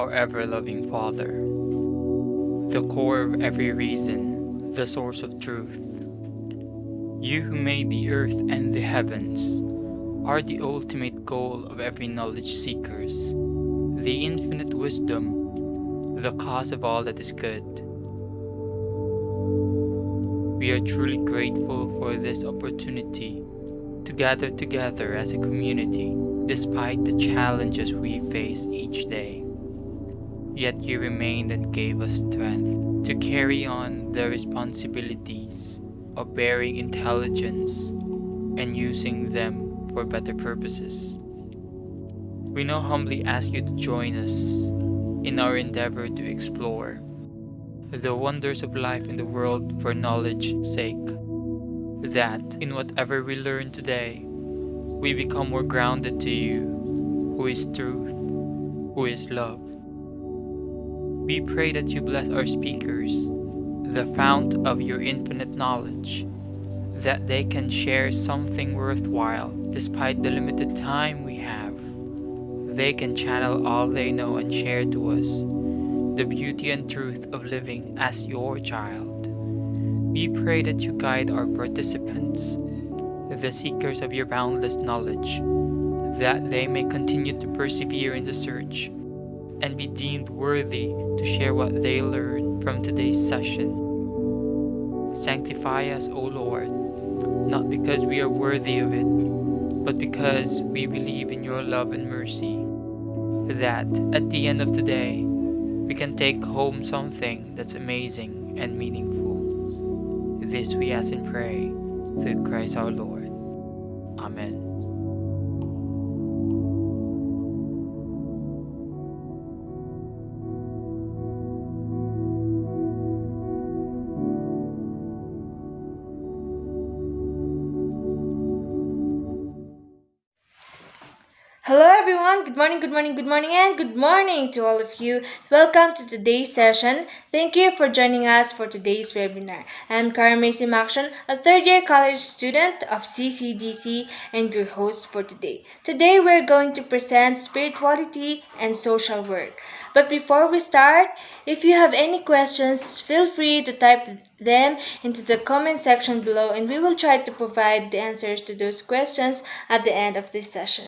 our ever-loving Father, the core of every reason, the source of truth. You who made the earth and the heavens are the ultimate goal of every knowledge seekers, the infinite wisdom, the cause of all that is good. We are truly grateful for this opportunity to gather together as a community despite the challenges we face each day. Yet you remained and gave us strength to carry on the responsibilities of bearing intelligence and using them for better purposes. We now humbly ask you to join us in our endeavor to explore the wonders of life in the world for knowledge's sake, that in whatever we learn today, we become more grounded to you, who is truth, who is love. We pray that you bless our speakers, the fount of your infinite knowledge, that they can share something worthwhile despite the limited time we have. They can channel all they know and share to us the beauty and truth of living as your child. We pray that you guide our participants, the seekers of your boundless knowledge, that they may continue to persevere in the search and be deemed worthy to share what they learn from today's session. Sanctify us, O Lord, not because we are worthy of it, but because we believe in your love and mercy, that at the end of the day, we can take home something that's amazing and meaningful. This we ask and pray through Christ our Lord. Amen. Hello everyone, good morning, and good morning to all of you. Welcome to today's session. Thank you for joining us for today's webinar. I'm Karen Macy Maction, a third-year college student of CCDC and your host for today. Today we're going to present spirituality and social work. But before we start, if you have any questions, feel free to type them into the comment section below and we will try to provide the answers to those questions at the end of this session.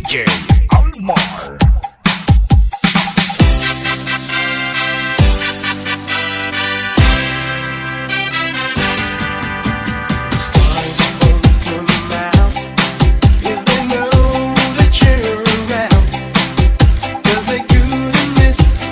DJ Almar. Miss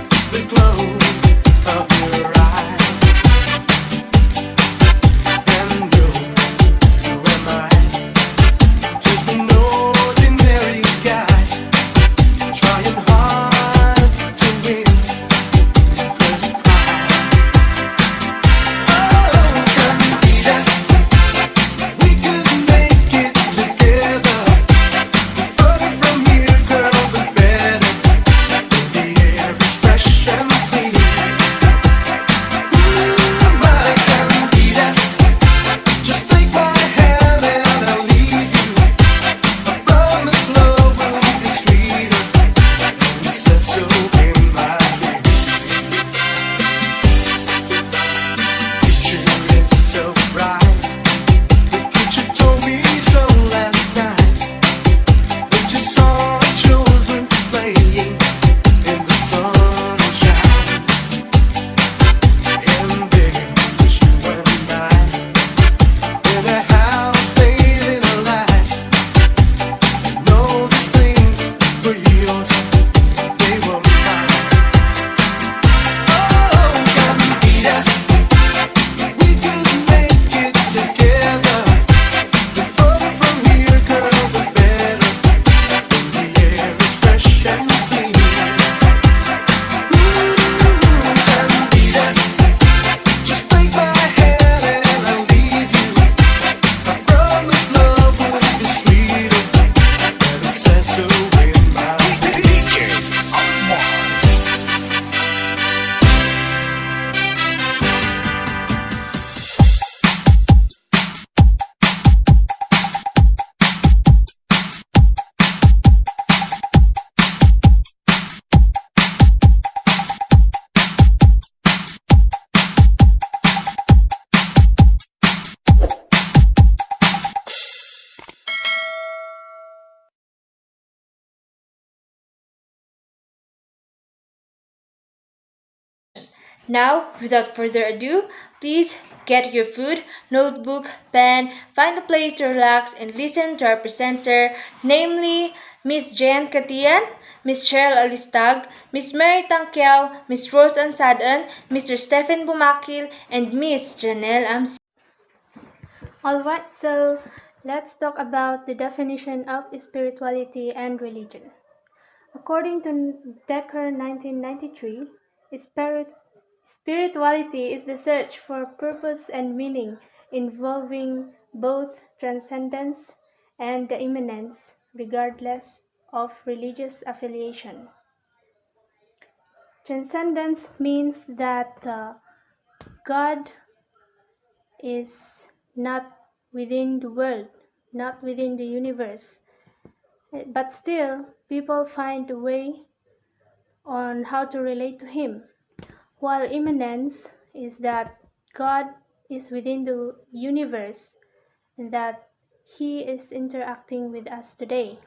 Now, without further ado, please get your food, notebook, pen, find a place to relax and listen to our presenter, namely Miss Jen Katian, Miss Cheryl Alistag, Miss Mary Tangkiao, Miss Rose Ansadan, Mr. Stephen Bumakil, and Miss Janelle Amsi. Alright, so let's talk about the definition of spirituality and religion. According to Decker 1993, spirituality is the search for purpose and meaning involving both transcendence and the immanence, regardless of religious affiliation. Transcendence means that God is not within the world, not within the universe. But still, people find a way on how to relate to Him. While immanence is that God is within the universe and that He is interacting with us today.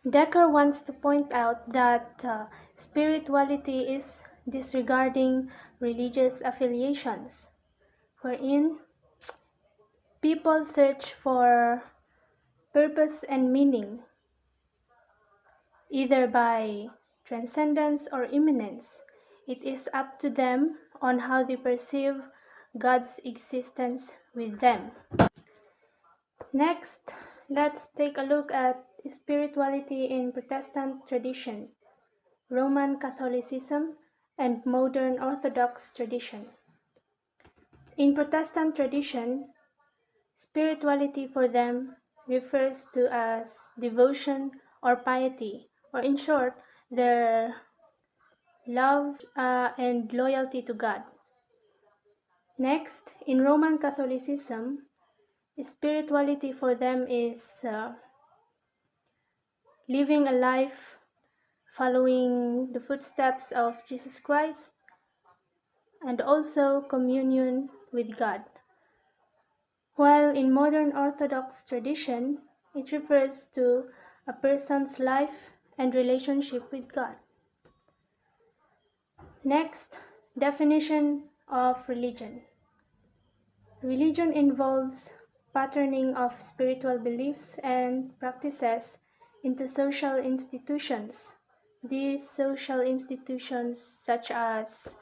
Decker wants to point out that spirituality is disregarding religious affiliations, wherein people search for purpose and meaning, either by transcendence or immanence. It is up to them on how they perceive God's existence with them. Next, let's take a look at spirituality in Protestant tradition, Roman Catholicism, and modern Orthodox tradition. In Protestant tradition, spirituality for them refers to as devotion or piety, or in short, their love and loyalty to God. Next, in Roman Catholicism, spirituality for them is living a life following the footsteps of Jesus Christ and also communion with God. While in modern Orthodox tradition, it refers to a person's life and relationship with God. Next, definition of religion. Religion involves patterning of spiritual beliefs and practices into social institutions. These social institutions such as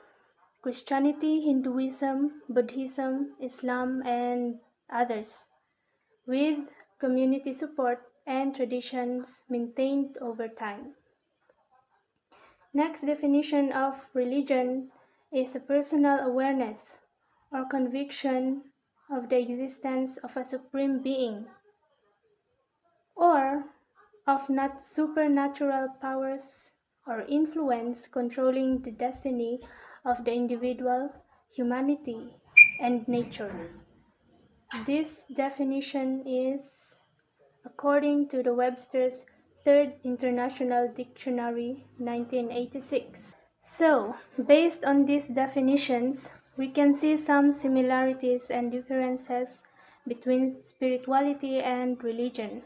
Christianity, Hinduism, Buddhism, Islam, and others, with community support and traditions maintained over time. Next definition of religion is a personal awareness or conviction of the existence of a supreme being or of not supernatural powers or influence controlling the destiny of the individual, humanity, and nature. This definition is according to the Webster's Third International Dictionary, 1986. So, based on these definitions, we can see some similarities and differences between spirituality and religion.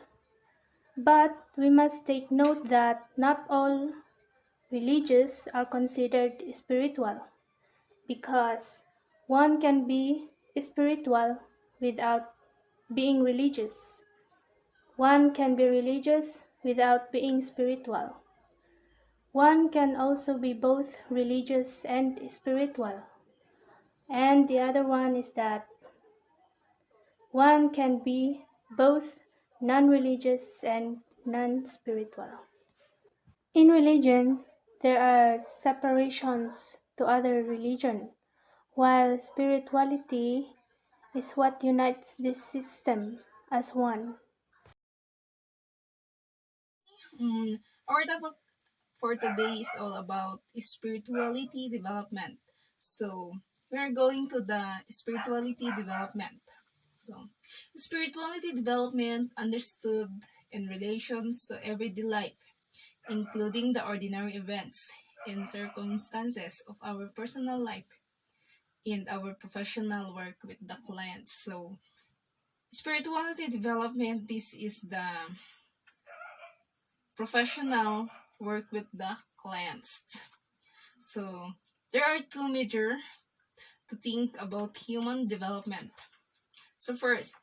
But we must take note that not all religions are considered spiritual, because one can be spiritual without being religious. One can be religious without being spiritual. One can also be both religious and spiritual. And the other one is that one can be both non-religious and non-spiritual. In religion, there are separations to other religion, while spirituality is what unites this system as one. Our topic for today is all about spirituality development. So, we're going to the spirituality development. So, spirituality development understood in relations to everyday life, including the ordinary events and circumstances of our personal life and our professional work with the clients. So, spirituality development, this is the professional work with the clients. So, there are two major to think about human development. So first,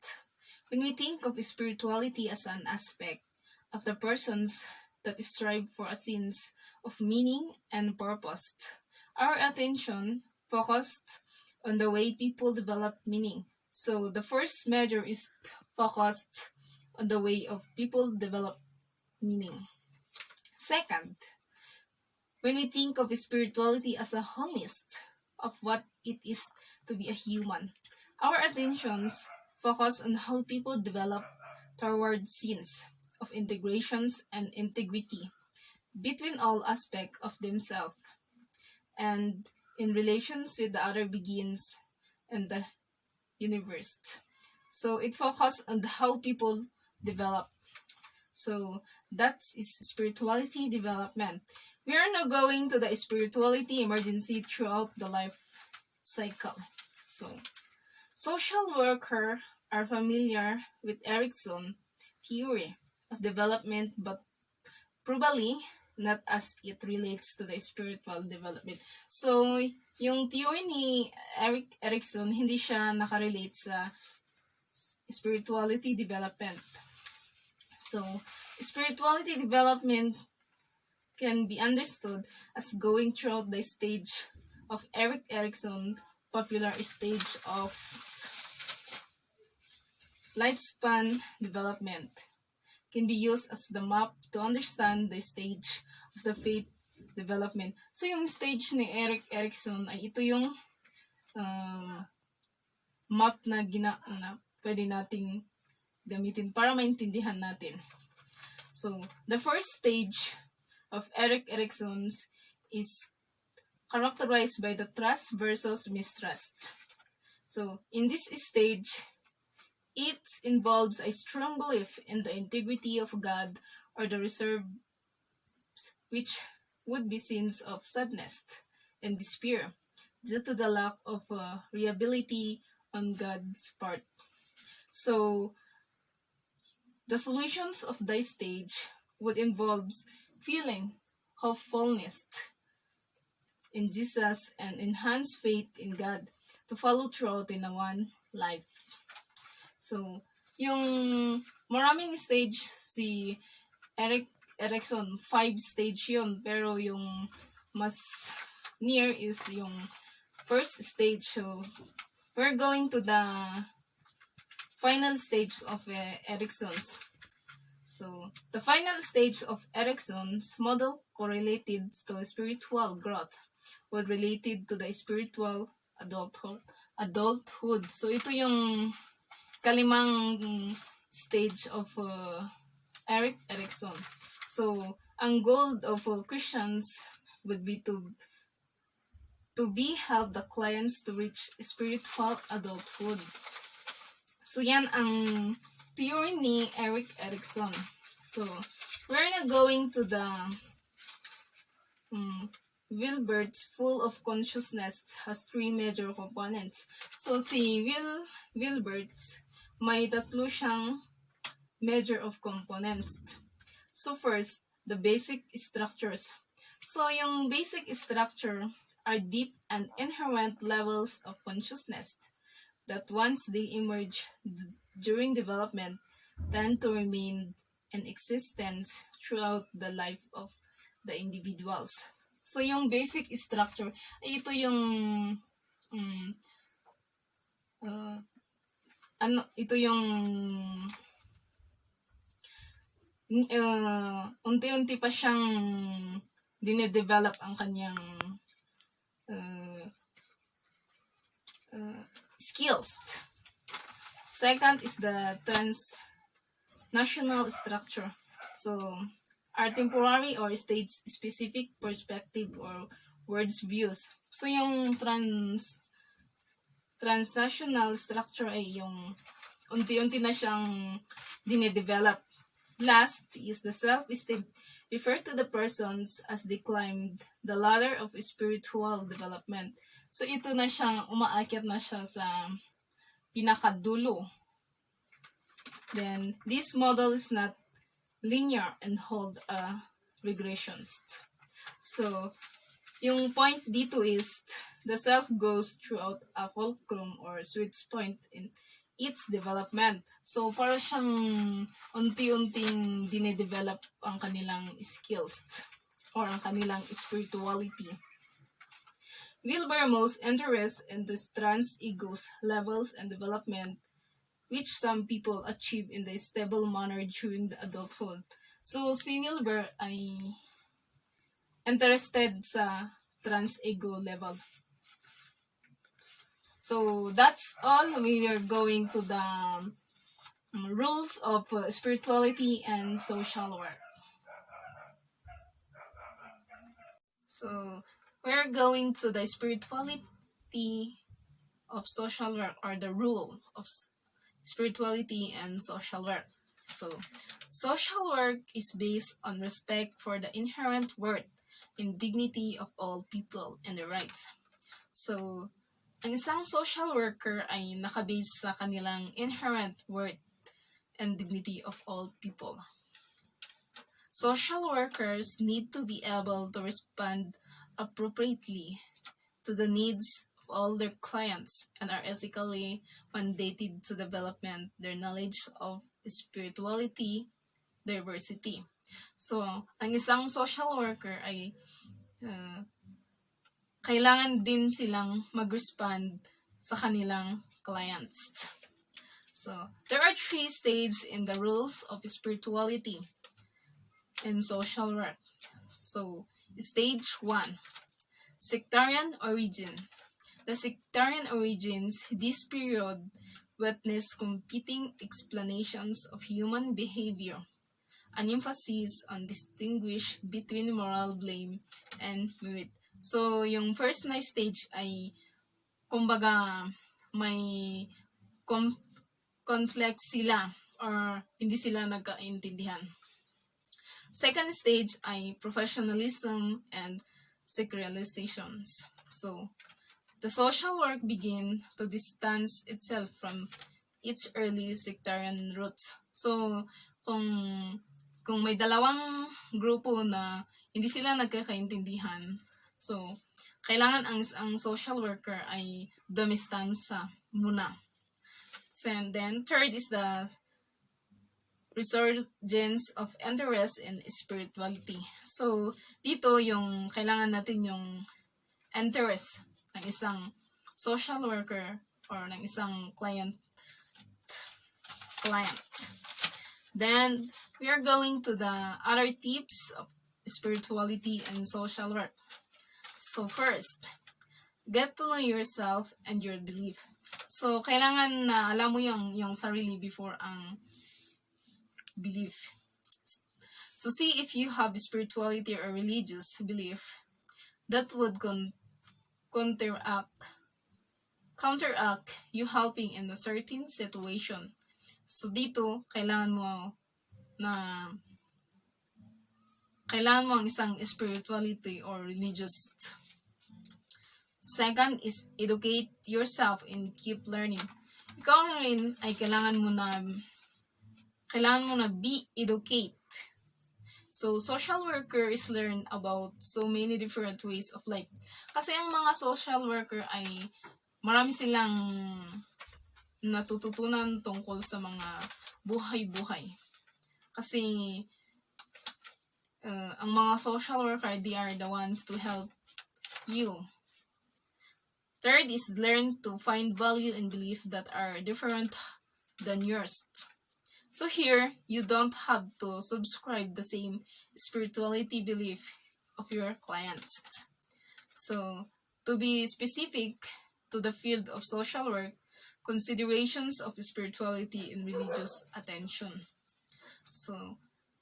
when we think of spirituality as an aspect of the persons that strive for a sense of meaning and purpose, our attention focused on the way people develop meaning. So the first measure is focused on the way of people develop meaning. Second, when we think of spirituality as a wholeness of what it is to be a human, our attentions focus on how people develop toward scenes of integrations and integrity between all aspects of themselves and in relations with the other beings and the universe. So it focuses on how people develop. So that is spirituality development. We are now going to the spirituality emergency throughout the life cycle. So social workers are familiar with Erickson theory of development, but probably not as it relates to the spiritual development. So, yung theory ni Erickson, hindi siya nakarelate sa spirituality development. So, spirituality development can be understood as going throughout the stage of Erik Erikson popular stage of lifespan development. Can be used as the map to understand the stage of the faith development. So, yung stage ni Erik Erikson ay ito yung map na pwede nating gamitin para maintindihan natin. So, the first stage of Erik Erikson's is characterized by the trust versus mistrust. So, in this stage, it involves a strong belief in the integrity of God or the reserves, which would be scenes of sadness and despair due to the lack of reliability on God's part. So, the solutions of this stage would involve feeling hopefulness in Jesus and enhanced faith in God to follow throughout in a one life. So, yung maraming stage si Erik Erikson, 5 stage yun, pero yung mas near is yung first stage. So, we're going to the final stage of Erikson's. So, the final stage of Erikson's model correlated to spiritual growth was related to the spiritual adulthood. So, ito yung kalimang stage of Erik Erikson. So, ang goal of Christians would be to help the clients to reach spiritual adulthood. So, yan ang theory ni Erik Erikson. So, we're now going to the Wilbert's Full of Consciousness has 3 major components. So, si Wilbert's may 3 siyang measure of components. So, first, the basic structures. So, yung basic structure are deep and inherent levels of consciousness that once they emerge during development tend to remain in existence throughout the life of the individuals. So, yung basic structure, ito yung ito yung unti-unti pa siyang dinedevelop ang kanyang skills. Second is the transnational structure. So, are temporary or stage-specific perspective or words views. So, yung transnational structure ay yung unti-unti na siyang dinedevelop. Last is the self-esteem. Refer to the persons as they climbed the ladder of spiritual development. So, ito na siyang umaakyat na siya sa pinakadulo. Then, this model is not linear and hold regressions. So, Yung point dito is the self goes throughout a fulcrum or switch point in its development. So, para siyang unti-unting dinedevelop ang kanilang skills or ang kanilang spirituality. Wilbur most interest in the trans ego's levels and development, which some people achieve in the stable manner during the adulthood. So, si Wilbur ay interested sa trans ego level. So, that's all. We are going to the rules of spirituality and social work. So, we're going to the spirituality of social work, or the rule of spirituality and social work. So, social work is based on respect for the inherent worth and dignity of all people and their rights. So, ang isang social worker ay nakabase sa kanilang inherent worth and dignity of all people. Social workers need to be able to respond appropriately to the needs of all their clients and are ethically mandated to development their knowledge of spirituality, diversity. So, ang isang social worker ay kailangan din silang mag-respond sa kanilang clients. So, there are 3 stages in the rules of spirituality and social work. So, stage 1, sectarian origin. The sectarian origins, this period witness competing explanations of human behavior, an emphasis on distinguish between moral blame and merit. So, yung first na stage ay, kumbaga, may conflict sila or hindi sila nagkaintindihan. Second stage ay professionalism and secularization. So, the social work begin to distance itself from its early sectarian roots. So, kung may dalawang grupo na hindi sila nagkakaintindihan, so, kailangan ang social worker ay dumistansa muna. And then, third is the resurgence of interest in spirituality. So, dito yung kailangan natin yung interest ng isang social worker or ng isang client. Then, we are going to the other tips of spirituality and social work. So, first, get to know yourself and your belief. So, kailangan na alam mo yung sarili before ang belief. To see if you have spirituality or religious belief, that would counteract you helping in a certain situation. So, dito, kailangan mo ang isang spirituality or religious. Second is educate yourself and keep learning. Ikaw rin ay kailangan mo na be educate. So, social workers learn about so many different ways of life. Kasi ang mga social worker ay marami silang natututunan tungkol sa mga buhay-buhay. Kasi ang mga social worker, they are the ones to help you. Third is learn to find value and belief that are different than yours. So here, you don't have to subscribe the same spirituality belief of your clients. So, to be specific to the field of social work, considerations of spirituality and religious attention. So,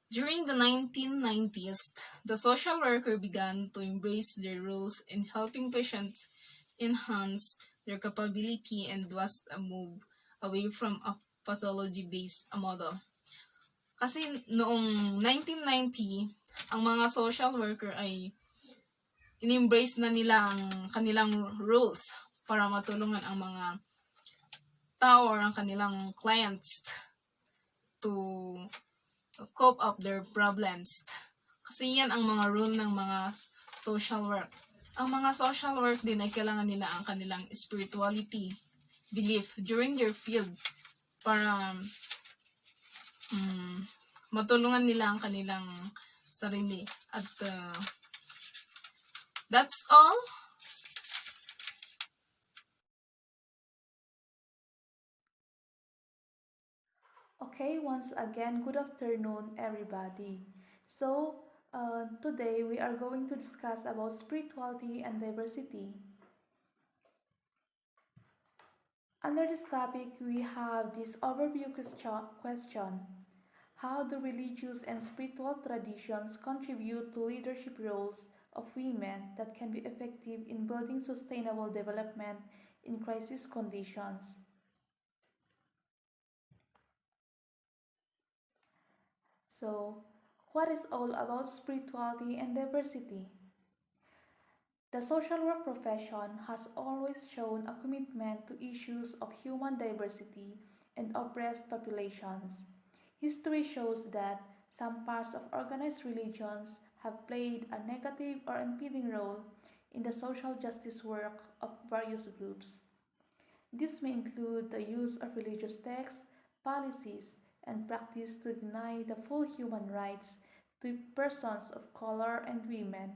during the 1990s, the social worker began to embrace their roles in helping patients enhance their capability and was a move away from a pathology-based model. Kasi noong 1990, ang mga social worker ay in-embrace na nila ang kanilang rules para matulungan ang mga tao or ang kanilang clients to cope up their problems. Kasi yan ang mga rule ng mga social work. Ang mga social work din ay kailangan nila ang kanilang spirituality, belief during their field para matulungan nila ang kanilang sarili. At that's all. Okay, once again, good afternoon, everybody. Today we are going to discuss about spirituality and diversity. Under this topic, we have this overview question. How do religious and spiritual traditions contribute to leadership roles of women that can be effective in building sustainable development in crisis conditions? So, what is all about spirituality and diversity? The social work profession has always shown a commitment to issues of human diversity and oppressed populations. History shows that some parts of organized religions have played a negative or impeding role in the social justice work of various groups. This may include the use of religious texts, policies, and practice to deny the full human rights to persons of color and women,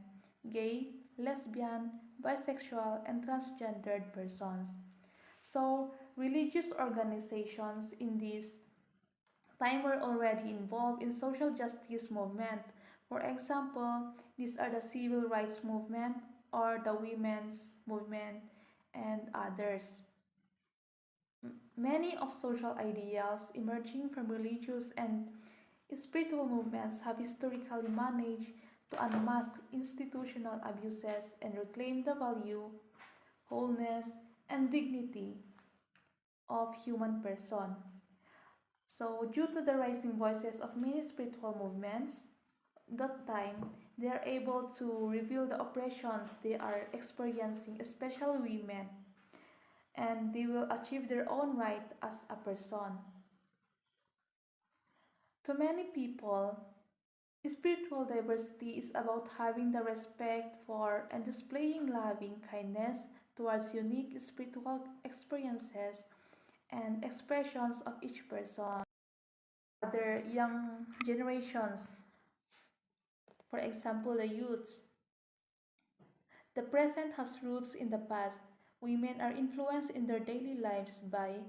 gay, lesbian, bisexual, and transgendered persons. So, religious organizations in this time were already involved in social justice movement. For example, these are the civil rights movement or the women's movement and others. Many of social ideals emerging from religious and spiritual movements have historically managed to unmask institutional abuses and reclaim the value, wholeness, and dignity of human person. So, due to the rising voices of many spiritual movements, that time they are able to reveal the oppressions they are experiencing, especially women, and they will achieve their own right as a person. To many people, spiritual diversity is about having the respect for and displaying loving kindness towards unique spiritual experiences and expressions of each person. Other young generations, for example, the youths. The present has roots in the past. Women are influenced in their daily lives by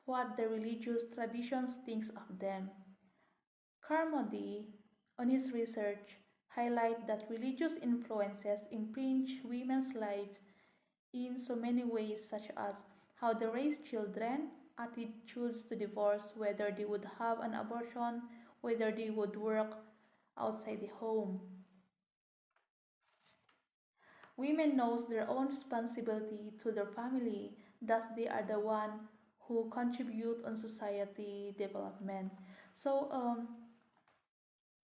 what the religious traditions thinks of them. Carmody, on his research, highlight that religious influences impinge women's lives in so many ways, such as how they raise children, attitudes to divorce, whether they would have an abortion, whether they would work outside the home. Women knows their own responsibility to their family, thus they are the one who contribute on society development. So,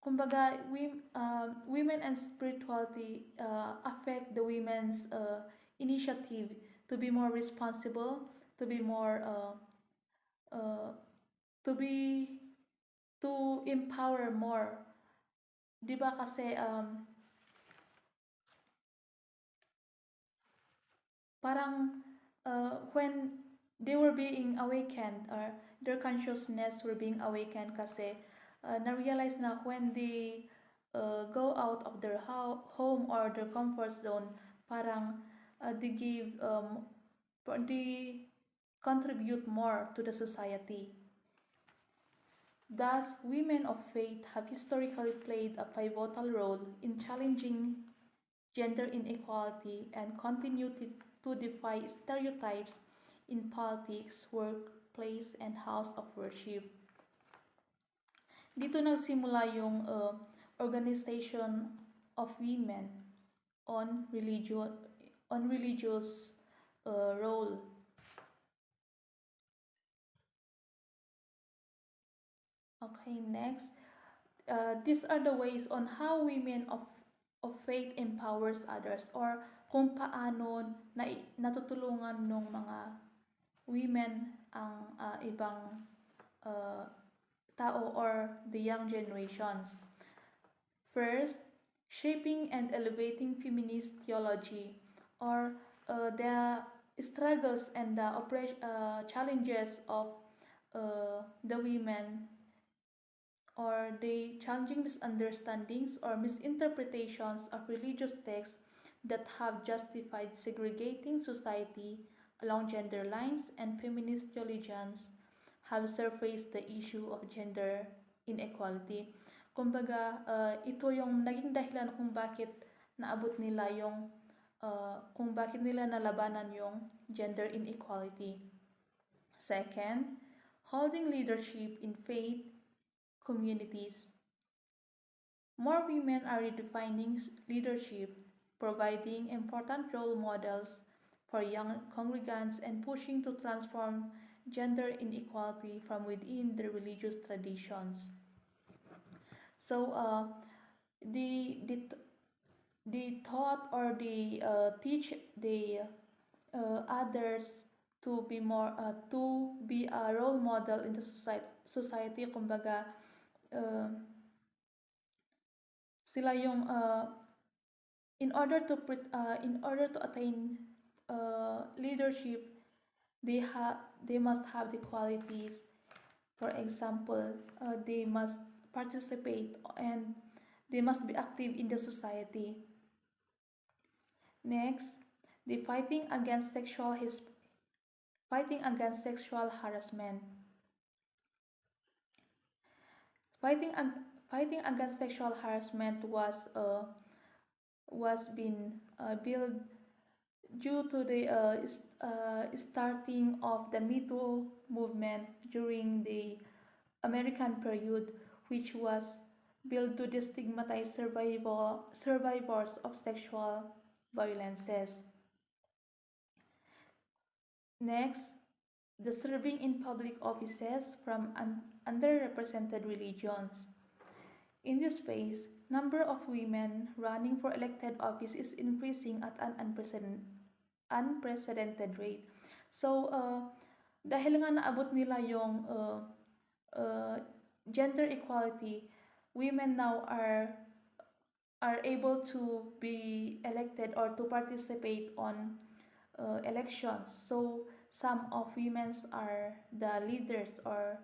kumbaga, women and spirituality affect the women's initiative to be more responsible, to be more, to be, to empower more. Di ba kasi, parang when they were being awakened or their consciousness were being awakened kasi na-realize na when they go out of their home or their comfort zone, parang they contribute more to the society. Thus, women of faith have historically played a pivotal role in challenging gender inequality and continue to defy stereotypes in politics, workplace, and house of worship. Dito nagsimula yung organization of women on religious role. Okay, next. These are the ways on how women of faith empowers others or kung paano natutulungan ng mga women ang ibang tao or the young generations. First, shaping and elevating feminist theology. or the struggles and the challenges of the women, or the challenging misunderstandings or misinterpretations of religious texts that have justified segregating society along gender lines, and feminist theologians have surfaced the issue of gender inequality. Kumbaga, ito yung naging dahilan kung bakit naabot nila yung kung bakit nila nalabanan yung gender inequality. Second, holding leadership in faith communities. More women are redefining leadership, providing important role models for young congregants, and pushing to transform gender inequality from within the religious traditions. So, the thought or the teach the others to be more to be a role model in the society. Kumbaga, sila yung in order to attain leadership, they must have the qualities. For example, they must participate and they must be active in the society. Next, the fighting against sexual harassment. Fighting against sexual harassment was been built due to the starting of the Me Too movement during the American period, which was built to destigmatize survivors of sexual violences. Next, the serving in public offices from underrepresented religions. In this phase, number of women running for elected office is increasing at an unprecedented rate. So, dahil nga naabot nila yung gender equality, women now are able to be elected or to participate on elections. So some of women are the leaders, or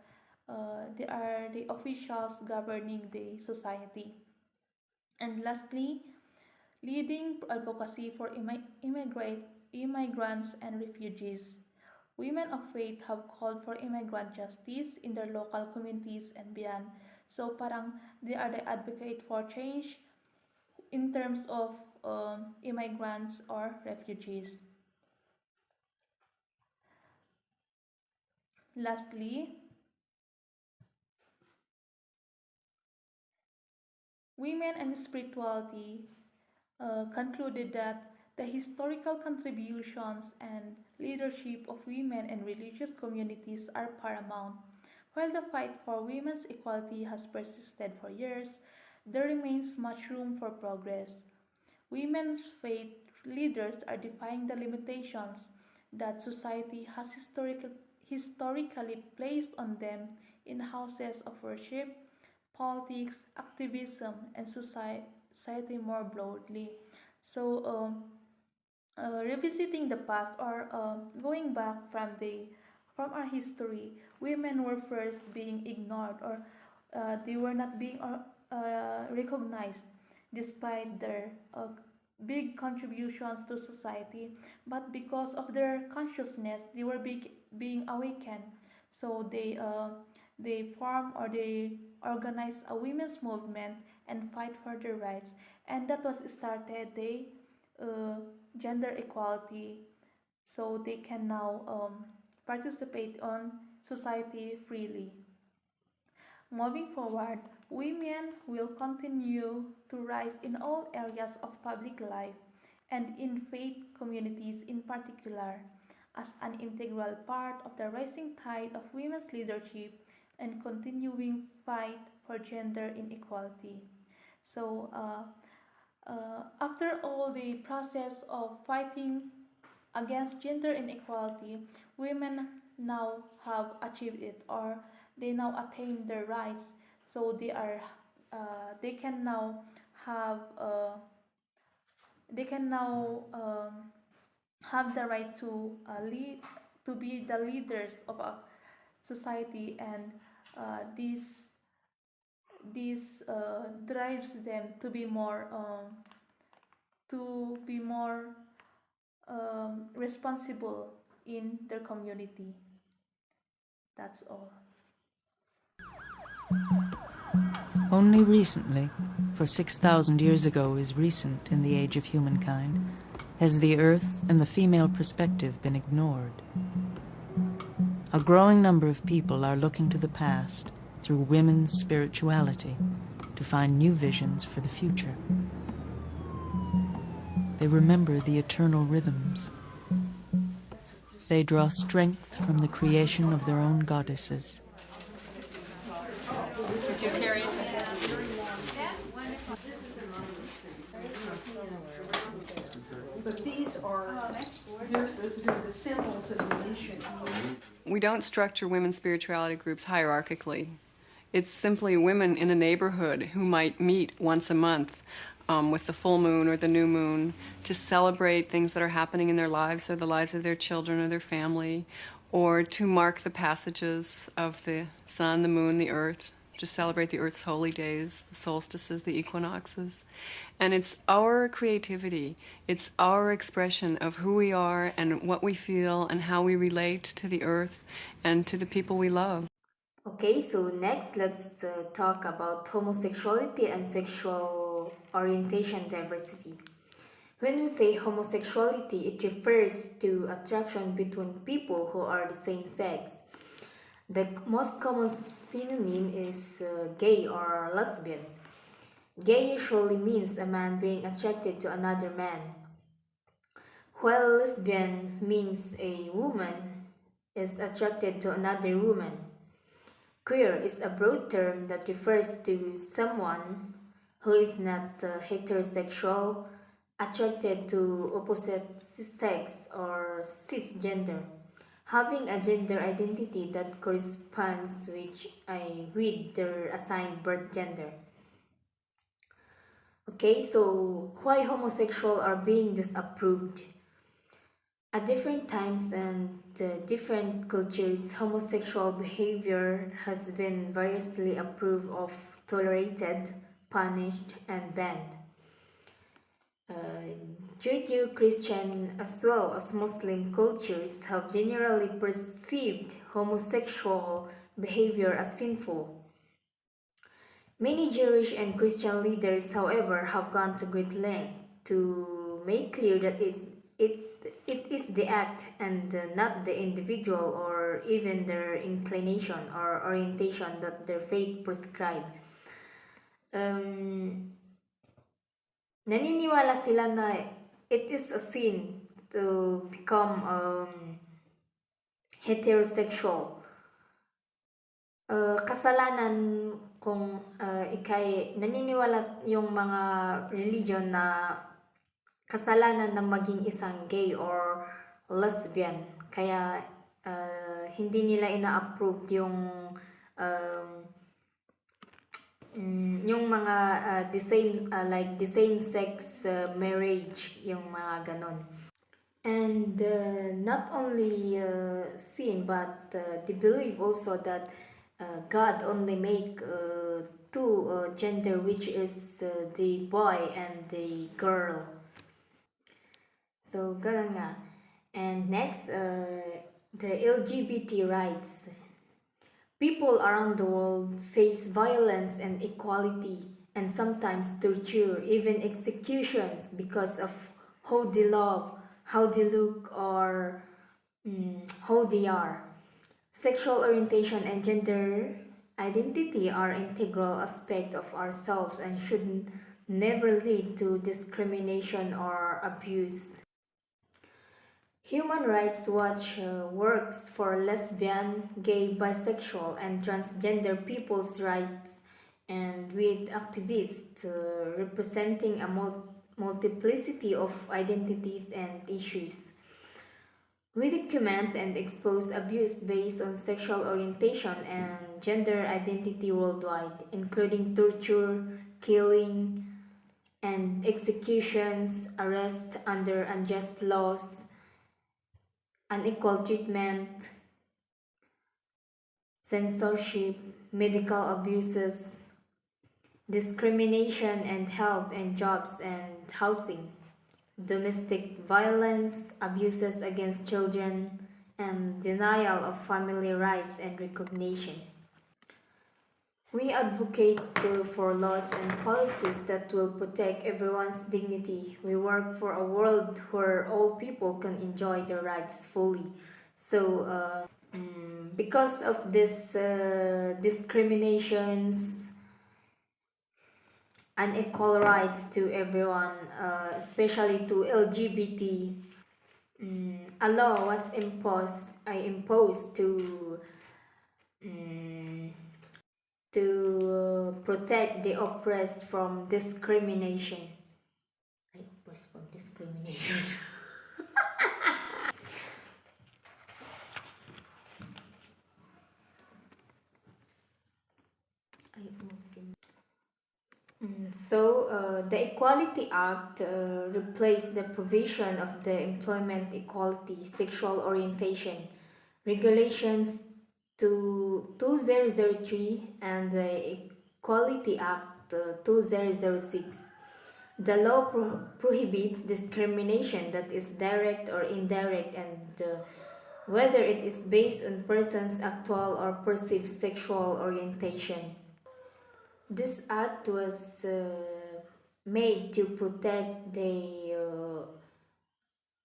they are the officials governing the society. And lastly, leading advocacy for immigrants and refugees. Women of faith have called for immigrant justice in their local communities and beyond. So parang they are the advocate for change in terms of immigrants or refugees. Lastly, Women and Spirituality concluded that the historical contributions and leadership of women and religious communities are paramount. While the fight for women's equality has persisted for years, there remains much room for progress. Women's faith leaders are defying the limitations that society has historically placed on them in houses of worship, politics, activism, and society more broadly. So, revisiting the past, or going back from our history, women were first being ignored, or they were not being recognized despite their big contributions to society. But because of their consciousness, they were being awakened. So they form, or they organize a women's movement and fight for their rights, and that was started the gender equality, so they can now participate on society freely. Moving forward, women will continue to rise in all areas of public life, and in faith communities in particular, as an integral part of the rising tide of women's leadership and continuing fight for gender inequality. So, after all the process of fighting against gender inequality, women now have achieved it, or they now attain their rights. So they can now have they can now have the right to lead, to be the leaders of a society, and this drives them to be more responsible in their community. That's all. Only recently, for 6,000 years ago is recent in the age of humankind, has the earth and the female perspective been ignored. A growing number of people are looking to the past through women's spirituality to find new visions for the future. They remember the eternal rhythms. They draw strength from the creation of their own goddesses. But these are the symbols of the ancient. We don't structure women's spirituality groups hierarchically. It's simply women in a neighborhood who might meet once a month with the full moon or the new moon to celebrate things that are happening in their lives or the lives of their children or their family, or to mark the passages of the sun, the moon, the earth, to celebrate the earth's holy days, the solstices, the equinoxes. And it's our creativity, it's our expression of who we are and what we feel and how we relate to the earth and to the people we love. Okay, so next let's talk about homosexuality and sexual orientation diversity. When we say homosexuality, it refers to attraction between people who are the same sex. The most common synonym is gay or lesbian. Gay usually means a man being attracted to another man, while lesbian means a woman is attracted to another woman. Queer is a broad term that refers to someone who is not heterosexual, attracted to opposite sex or cisgender, having a gender identity that corresponds with their assigned birth gender. Okay, so why homosexuals are being disapproved? At different times and different cultures, homosexual behavior has been variously approved of, tolerated, punished, and banned. Judeo-Christian as well as Muslim cultures have generally perceived homosexual behavior as sinful. Many Jewish and Christian leaders, however, have gone to great length to make clear that it is the act and not the individual or even their inclination or orientation that their faith prescribe. Naniniwala sila na it is a sin to become heterosexual. Kasalanan kung ikay naniniwala yung mga religion na kasalanan na maging isang gay or lesbian, kaya hindi nila ina-approve yung mga the same sex marriage, yung mga ganon. And not only sin, but they believe also that God only make two gender, which is the boy and the girl. So, ganun nga. And next, the LGBT rights. People around the world face violence and equality, and sometimes torture, even executions, because of how they love, how they look, or how they are. Sexual orientation and gender identity are integral aspects of ourselves and should never lead to discrimination or abuse. Human Rights Watch works for lesbian, gay, bisexual, and transgender people's rights, and with activists representing a multiplicity of identities and issues. We document and expose abuse based on sexual orientation and gender identity worldwide, including torture, killing, and executions, arrest under unjust laws, unequal treatment, censorship, medical abuses, discrimination and health and jobs and housing, domestic violence, abuses against children, and denial of family rights and recognition. We advocate for laws and policies that will protect everyone's dignity. We work for a world where all people can enjoy their rights fully. So, because of this discriminations, unequal rights to everyone, especially to LGBT, a law was imposed to protect the oppressed from discrimination. Oppressed from discrimination. So, the Equality Act replaced the provision of the Employment Equality Sexual Orientation Regulations to 2003 and the Equality Act 2006. The law prohibits discrimination that is direct or indirect and whether it is based on person's actual or perceived sexual orientation. This act was made to protect the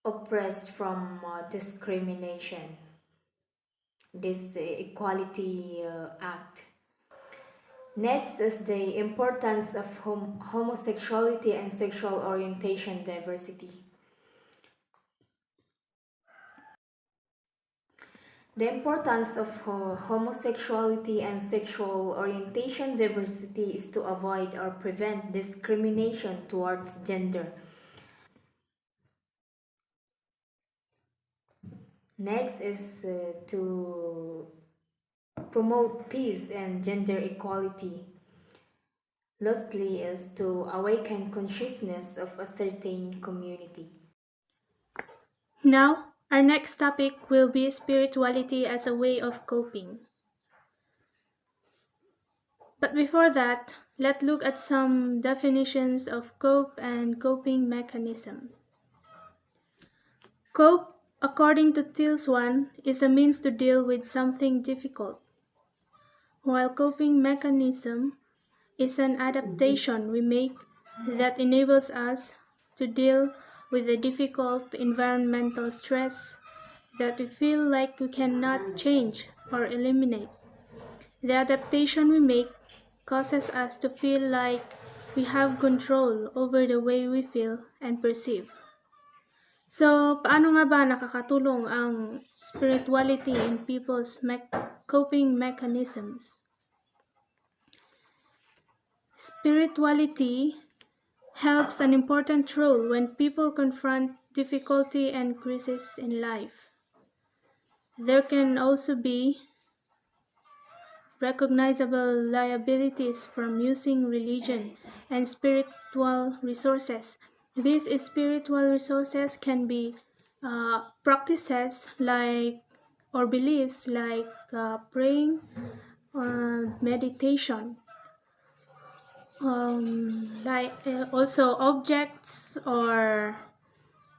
oppressed from discrimination. This Equality Act. Next is the importance of homosexuality and sexual orientation diversity. The importance of homosexuality and sexual orientation diversity is to avoid or prevent discrimination towards gender. Next is to promote peace and gender equality. Lastly is to awaken consciousness of a certain community. Now, our next topic will be spirituality as a way of coping. But before that, let's look at some definitions of cope and coping mechanism. Cope, according to Tilswan, is a means to deal with something difficult, while coping mechanism is an adaptation we make that enables us to deal with the difficult environmental stress that we feel like we cannot change or eliminate. The adaptation we make causes us to feel like we have control over the way we feel and perceive. So, paano nga ba nakakatulong ang spirituality in people's coping mechanisms? Spirituality helps an important role when people confront difficulty and crisis in life. There can also be recognizable liabilities from using religion and spiritual resources. These spiritual resources can be practices like or beliefs like praying or meditation, also objects or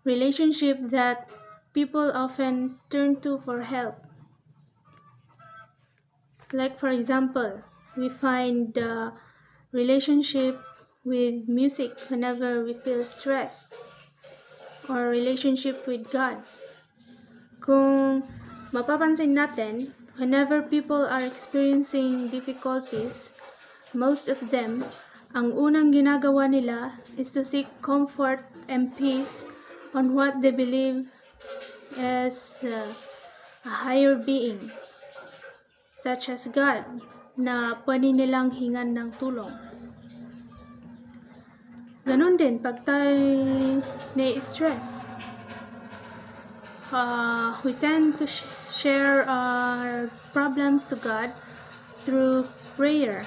relationship that people often turn to for help. Like for example, we find relationship with music whenever we feel stressed, or relationship with God. Kung mapapansin natin, whenever people are experiencing difficulties, most of them, ang unang ginagawa nila is to seek comfort and peace on what they believe as a higher being, such as God, na pwede nilang hingan ng tulong. Ganon din, pag tayo na-stress, we tend to share our problems to God through prayer.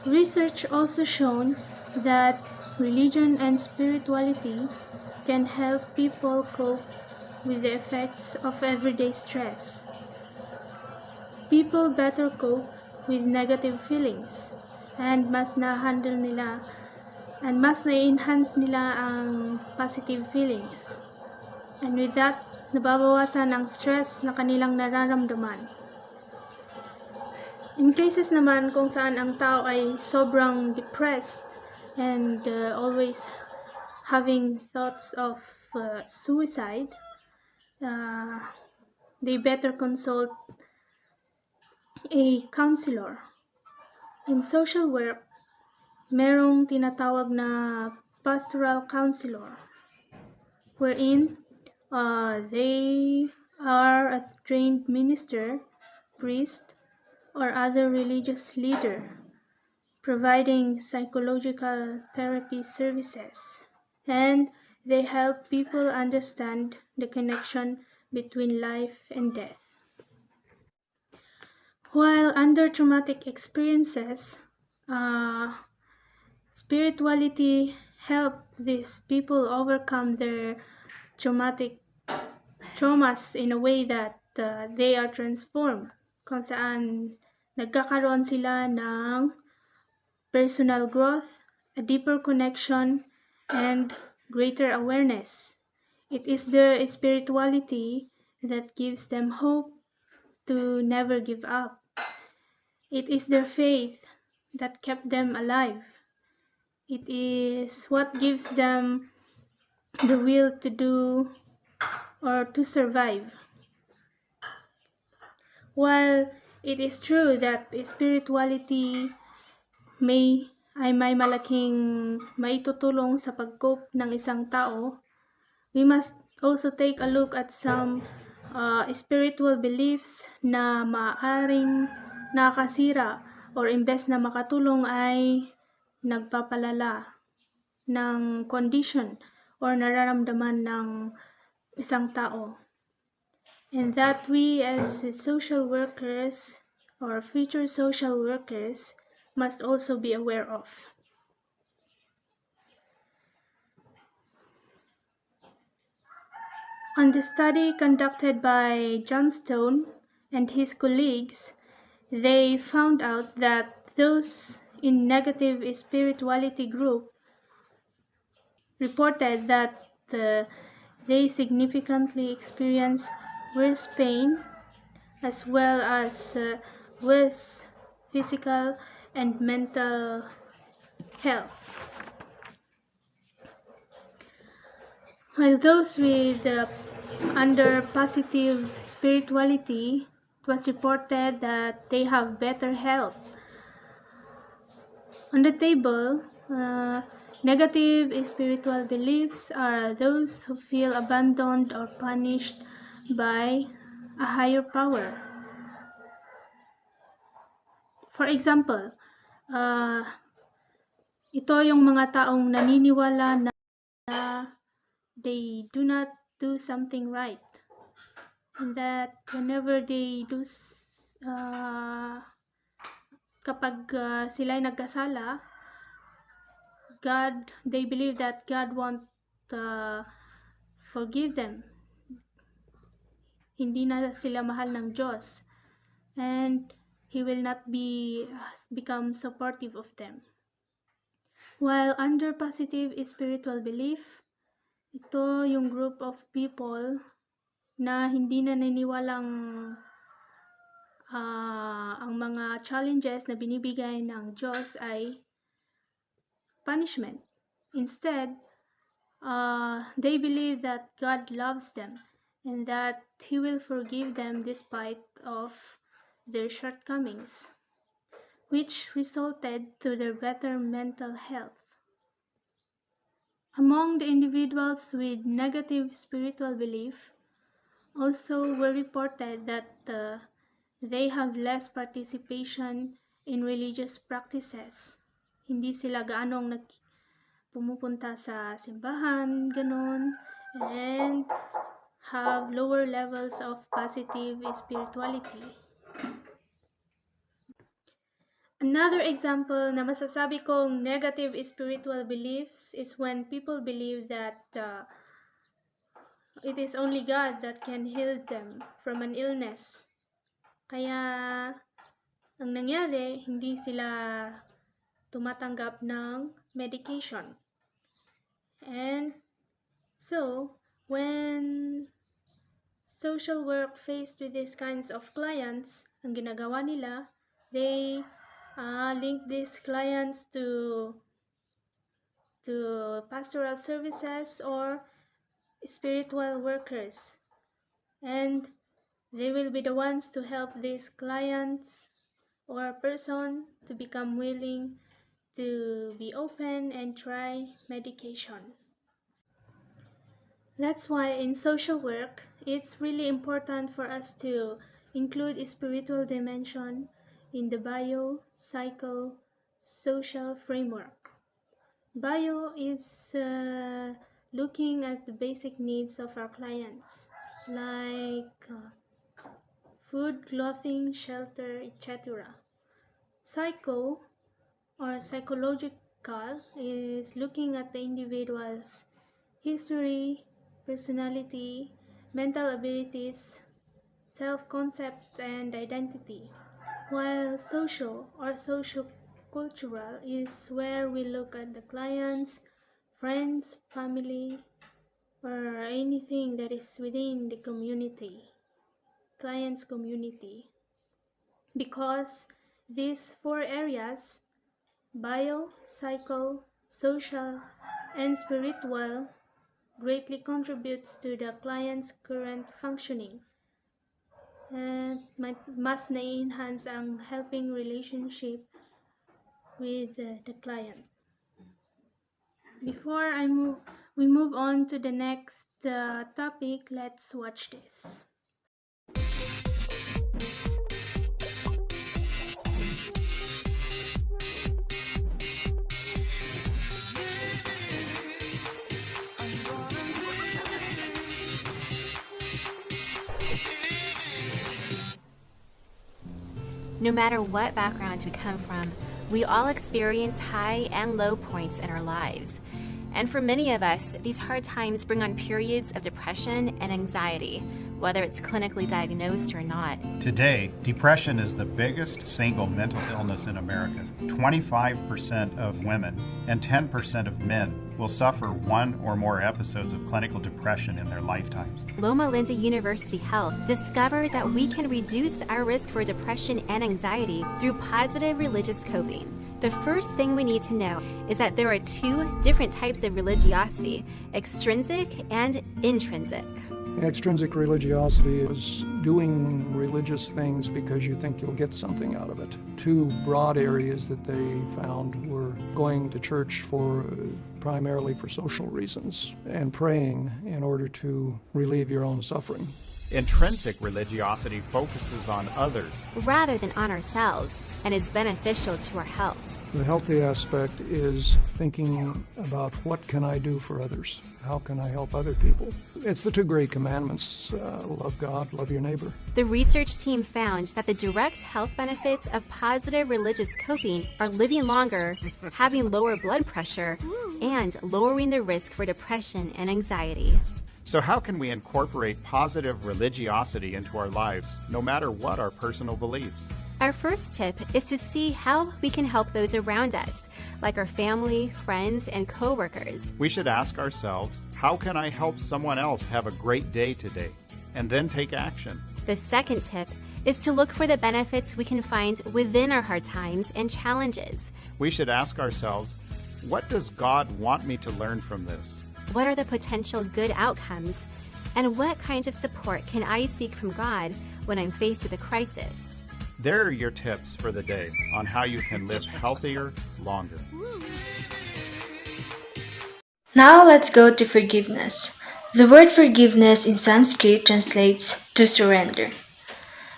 Research also shown that religion and spirituality can help people cope with the effects of everyday stress. People better cope with negative feelings and mas na-handle nila and mas na-enhance nila ang positive feelings. And with that, nababawasan ang stress na kanilang nararamdaman. In cases naman kung saan ang tao ay sobrang depressed and always having thoughts of suicide, they better consult a counselor. In social work, merong tinatawag na pastoral counselor, wherein they are a trained minister, priest, or other religious leader providing psychological therapy services, and they help people understand the connection between life and death. While under traumatic experiences, spirituality help these people overcome their traumas in a way that they are transformed, kung saan nagkakaroon sila ng personal growth, a deeper connection, and greater awareness. It is their spirituality that gives them hope to never give up. It is their faith that kept them alive. It is what gives them the will to do or to survive. While it is true that spirituality may malaking maitutulong sa pag-cope ng isang tao, we must also take a look at some spiritual beliefs na maaaring nakasira or imbes na makatulong ay nagpapalala ng condition or nararamdaman ng isang tao. And that we as social workers or future social workers must also be aware of. On the study conducted by John Stone and his colleagues, they found out that those in negative spirituality group reported that they significantly experience worse pain as well as worse physical and mental health. While those with under positive spirituality, it was reported that they have better health. On the table, negative spiritual beliefs are those who feel abandoned or punished by a higher power. For example, ito yung mga taong naniniwala na they do not do something right, and that whenever they do kapag sila ay nagkasala, they believe that God won't forgive them. Hindi na sila mahal ng Diyos, and He will not become supportive of them. While under positive spiritual belief, ito yung group of people na hindi na naniniwalang ang mga challenges na binibigay ng Diyos ay punishment. Instead, they believe that God loves them and that He will forgive them despite of their shortcomings, which resulted to their better mental health. Among the individuals with negative spiritual belief, also were reported that they have less participation in religious practices. Hindi sila gaanong pumupunta sa simbahan, ganon, and have lower levels of positive spirituality. Another example na masasabi kong negative spiritual beliefs is when people believe that it is only God that can heal them from an illness. Kaya ang nangyari, hindi sila tumatanggap ng medication. And so, when social work faced with these kinds of clients, ang ginagawa nila, they link these clients to pastoral services or spiritual workers, and they will be the ones to help these clients or person to become willing to be open and try medication. That's why in social work, it's really important for us to include a spiritual dimension in the bio-psycho-social framework. Bio is looking at the basic needs of our clients, like food, clothing, shelter, etc. Psycho or psychological is looking at the individual's history, personality, mental abilities, self-concept, and identity, while social or socio-cultural is where we look at the clients, friends, family, or anything that is within the community, client's community. Because these four areas, bio, psycho, social, and spiritual, greatly contributes to the client's current functioning and mas na-enhance ang helping relationship with the client. Before we move on to the next topic, let's watch this. No matter what background we come from, we all experience high and low points in our lives. And for many of us, these hard times bring on periods of depression and anxiety, whether it's clinically diagnosed or not. Today, depression is the biggest single mental illness in America. 25% of women and 10% of men will suffer one or more episodes of clinical depression in their lifetimes. Loma Linda University Health discovered that we can reduce our risk for depression and anxiety through positive religious coping. The first thing we need to know is that there are two different types of religiosity, extrinsic and intrinsic. Extrinsic religiosity is doing religious things because you think you'll get something out of it. Two broad areas that they found were going to church primarily for social reasons and praying in order to relieve your own suffering. Intrinsic religiosity focuses on others rather than on ourselves and is beneficial to our health. The healthy aspect is thinking about what can I do for others? How can I help other people? It's the two great commandments, love God, love your neighbor. The research team found that the direct health benefits of positive religious coping are living longer, having lower blood pressure, and lowering the risk for depression and anxiety. So how can we incorporate positive religiosity into our lives, no matter what our personal beliefs? Our first tip is to see how we can help those around us, like our family, friends, and coworkers. We should ask ourselves, how can I help someone else have a great day today? And then take action. The second tip is to look for the benefits we can find within our hard times and challenges. We should ask ourselves, what does God want me to learn from this? What are the potential good outcomes? And what kind of support can I seek from God when I'm faced with a crisis? There are your tips for the day on how you can live healthier longer. Now let's go to forgiveness. The word forgiveness in Sanskrit translates to surrender.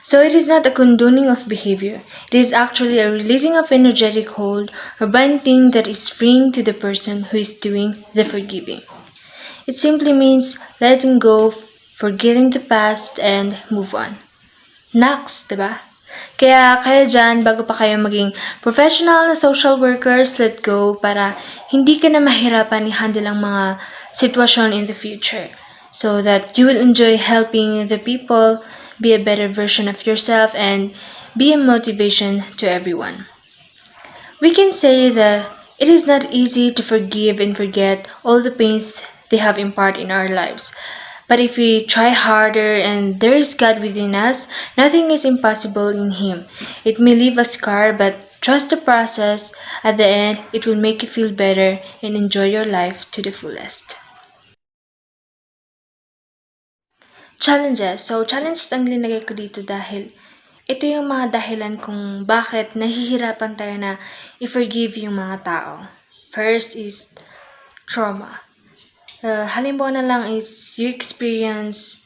So it is not a condoning of behavior. It is actually a releasing of energetic hold or binding that is freeing to the person who is doing the forgiving. It simply means letting go, forgetting the past, and move on. Next, diba? Kaya dyan, bago pa kayo maging professional na social workers, let go para hindi ka na mahirapan i-handle ang mga sitwasyon in the future. so that you will enjoy helping the people, be a better version of yourself, and be a motivation to everyone. We can say that it is not easy to forgive and forget all the pains they have imparted in our lives. But if we try harder and there is God within us, nothing is impossible in Him. It may leave a scar, but trust the process. At the end, it will make you feel better and enjoy your life to the fullest. Challenges. So, challenges ang linagay ko dito dahil ito yung mga dahilan kung bakit nahihirapan tayo na i-forgive yung mga tao. First is trauma. Halimbawa na lang is you experience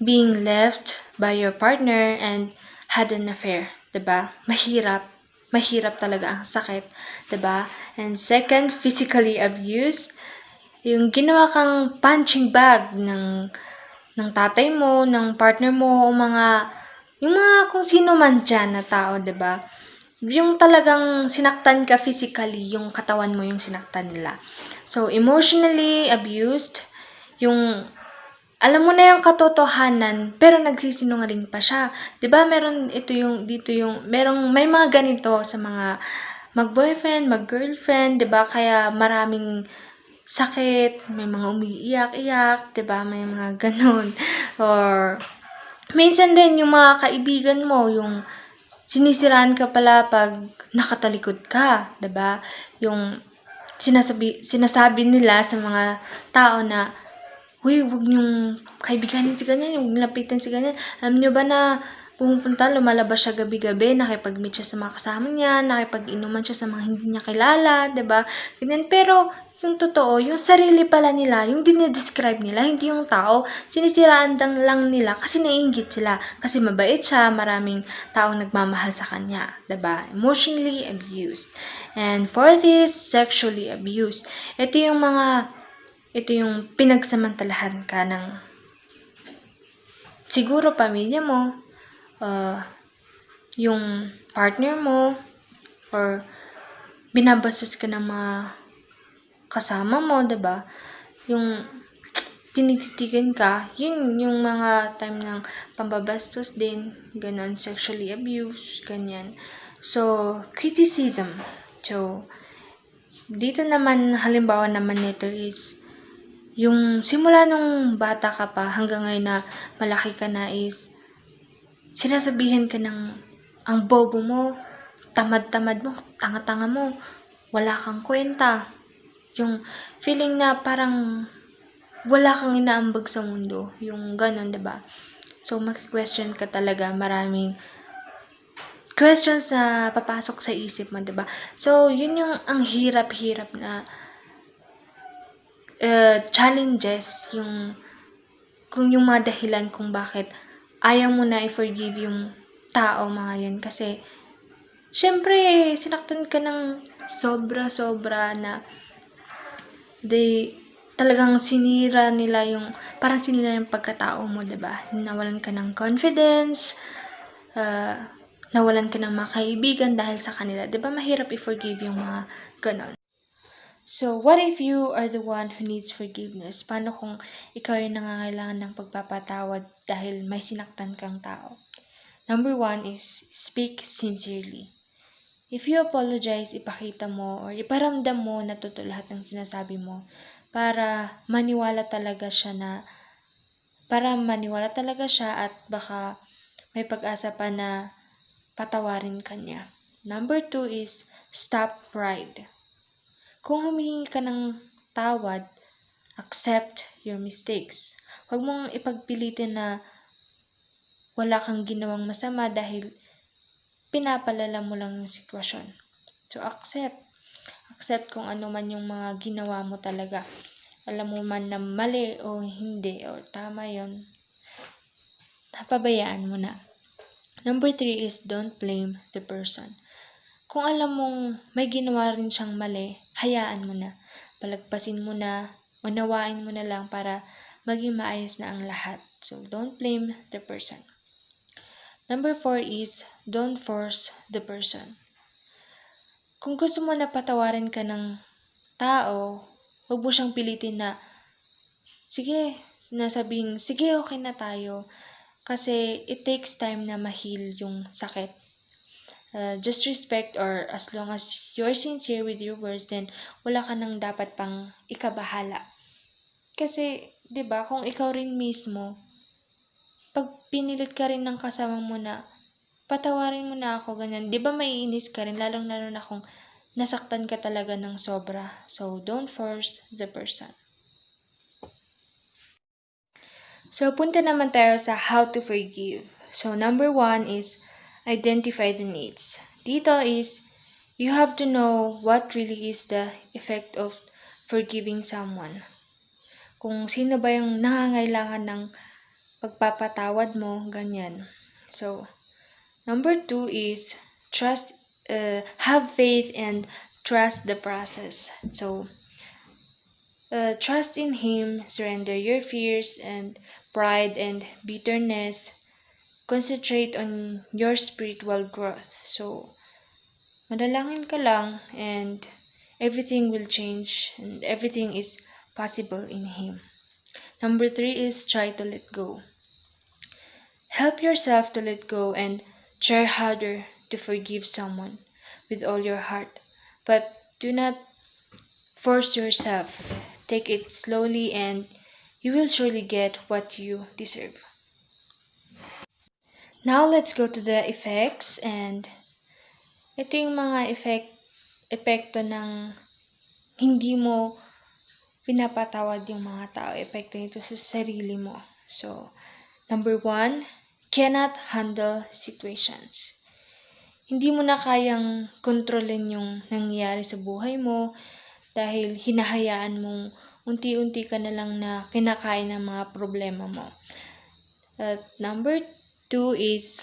being left by your partner and had an affair, 'di ba? Mahirap talaga ang sakit, 'di ba? And second, physically abused. Yung ginawa kang punching bag ng tatay mo, ng partner mo, o yung mga kung sino man dyan na tao, 'di ba? Yung talagang sinaktan ka physically, yung katawan mo yung sinaktan nila. So, emotionally abused, yung alam mo na yung katotohanan, pero nagsisinungaling pa siya. 'Di ba meron may mga ganito sa mga mag-boyfriend, mag-girlfriend, 'di ba? Kaya maraming sakit, may mga umiiyak-iyak, 'di ba? May mga ganun. Or minsan din yung mga kaibigan mo, yung sinisiraan ka pala pag nakatalikod ka, 'di ba? Yung sinasabi nila sa mga tao na, "Uy, huwag niyong kaibiganin si ganyan, huwag lapitan si ganyan. Alam niyo ba na lumalabas siya gabi-gabi, nakipag-meet siya sa mga kasama niya, nakipag-inuman siya sa mga hindi niya kilala," 'di ba? Ganyan. Pero yung totoo, yung sarili pala nila, yung dinedescribe nila, hindi yung tao. Sinisiraan lang nila kasi naiinggit sila. Kasi mabait siya, maraming taong nagmamahal sa kanya, 'di ba? Emotionally abused. And fourth is sexually abused. Ito yung pinagsamantalahan ka ng siguro pamilya mo, yung partner mo, or binabastos ka ng mga kasama mo, 'di ba? Yung tinititigan ka, yun yung mga time ng pambabastos din, ganon, sexually abuse, ganyan. So, criticism. So, dito naman, halimbawa naman nito is, yung simula nung bata ka pa hanggang ngayon na malaki ka na is, sinasabihan ka ng, ang bobo mo, tamad-tamad mo, tanga-tanga mo, wala kang kwenta. Yung feeling na parang wala kang inaambag sa mundo. Yung ganon, 'di ba? So, maki-question ka talaga. Maraming questions na papasok sa isip mo, 'di ba? So, yun yung ang hirap-hirap na challenges, kung yung mga dahilan kung bakit ayaw mo na i-forgive yung tao, mga yan. Kasi, syempre, sinaktan ka ng sobra-sobra na talagang parang sinira yung pagkatao mo, 'di ba? Nawalan ka ng confidence, nawalan ka ng mga kaibigan dahil sa kanila. 'Di ba mahirap i-forgive yung mga ganon? So, what if you are the one who needs forgiveness? Paano kung ikaw yung nangangailangan ng pagpapatawad dahil may sinaktan kang tao? Number 1 is speak sincerely. If you apologize, ipakita mo or iparamdam mo na totoo lahat ng sinasabi mo para maniwala talaga siya at baka may pag-asa pa na patawarin ka niya. Number 2 is stop pride. Kung humingi ka ng tawad, accept your mistakes. Huwag mong ipagpilitin na wala kang ginawang masama dahil pinapalala mo lang yung sitwasyon. So, accept kung ano man yung mga ginawa mo talaga. Alam mo man na mali o hindi, o tama yon, napabayaan mo na. Number 3 is don't blame the person. Kung alam mong may ginawa rin siyang mali, hayaan mo na. Palagpasin mo na, unawain mo na lang para maging maayos na ang lahat. So, don't blame the person. Number 4 is don't force the person. Kung gusto mo na patawarin ka ng tao, huwag mo siyang pilitin na, sige, nasabing, sige, okay na tayo. Kasi it takes time na ma-heal yung sakit. Just respect, or as long as you're sincere with your words, then wala ka nang dapat pang ikabahala. Kasi, 'di ba, kung ikaw rin mismo, pag pinilit ka rin ng kasama mo na, patawarin mo na ako, ganyan, 'di ba maiinis ka rin, lalong-lalo na kung nasaktan ka talaga ng sobra. So, don't force the person. So, punta naman tayo sa how to forgive. So, number 1 is identify the needs. Dito is, you have to know what really is the effect of forgiving someone. Kung sino ba yung nangangailangan ng pagpapatawad mo, ganyan. So, number 2 is have faith and trust the process. So, trust in Him, surrender your fears and pride and bitterness. Concentrate on your spiritual growth. So, madalangin ka lang and everything will change and everything is possible in Him. Number 3 is try to let go. Help yourself to let go and try harder to forgive someone with all your heart. But do not force yourself. Take it slowly and you will surely get what you deserve. Now, let's go to the effects, and ito yung mga epekto ng hindi mo pinapatawad yung mga tao. Epekto nito sa sarili mo. So, number 1, cannot handle situations. Hindi mo na kayang kontrolin yung nangyayari sa buhay mo dahil hinahayaan mong unti-unti ka na lang na kinakain ng mga problema mo. At number 2 is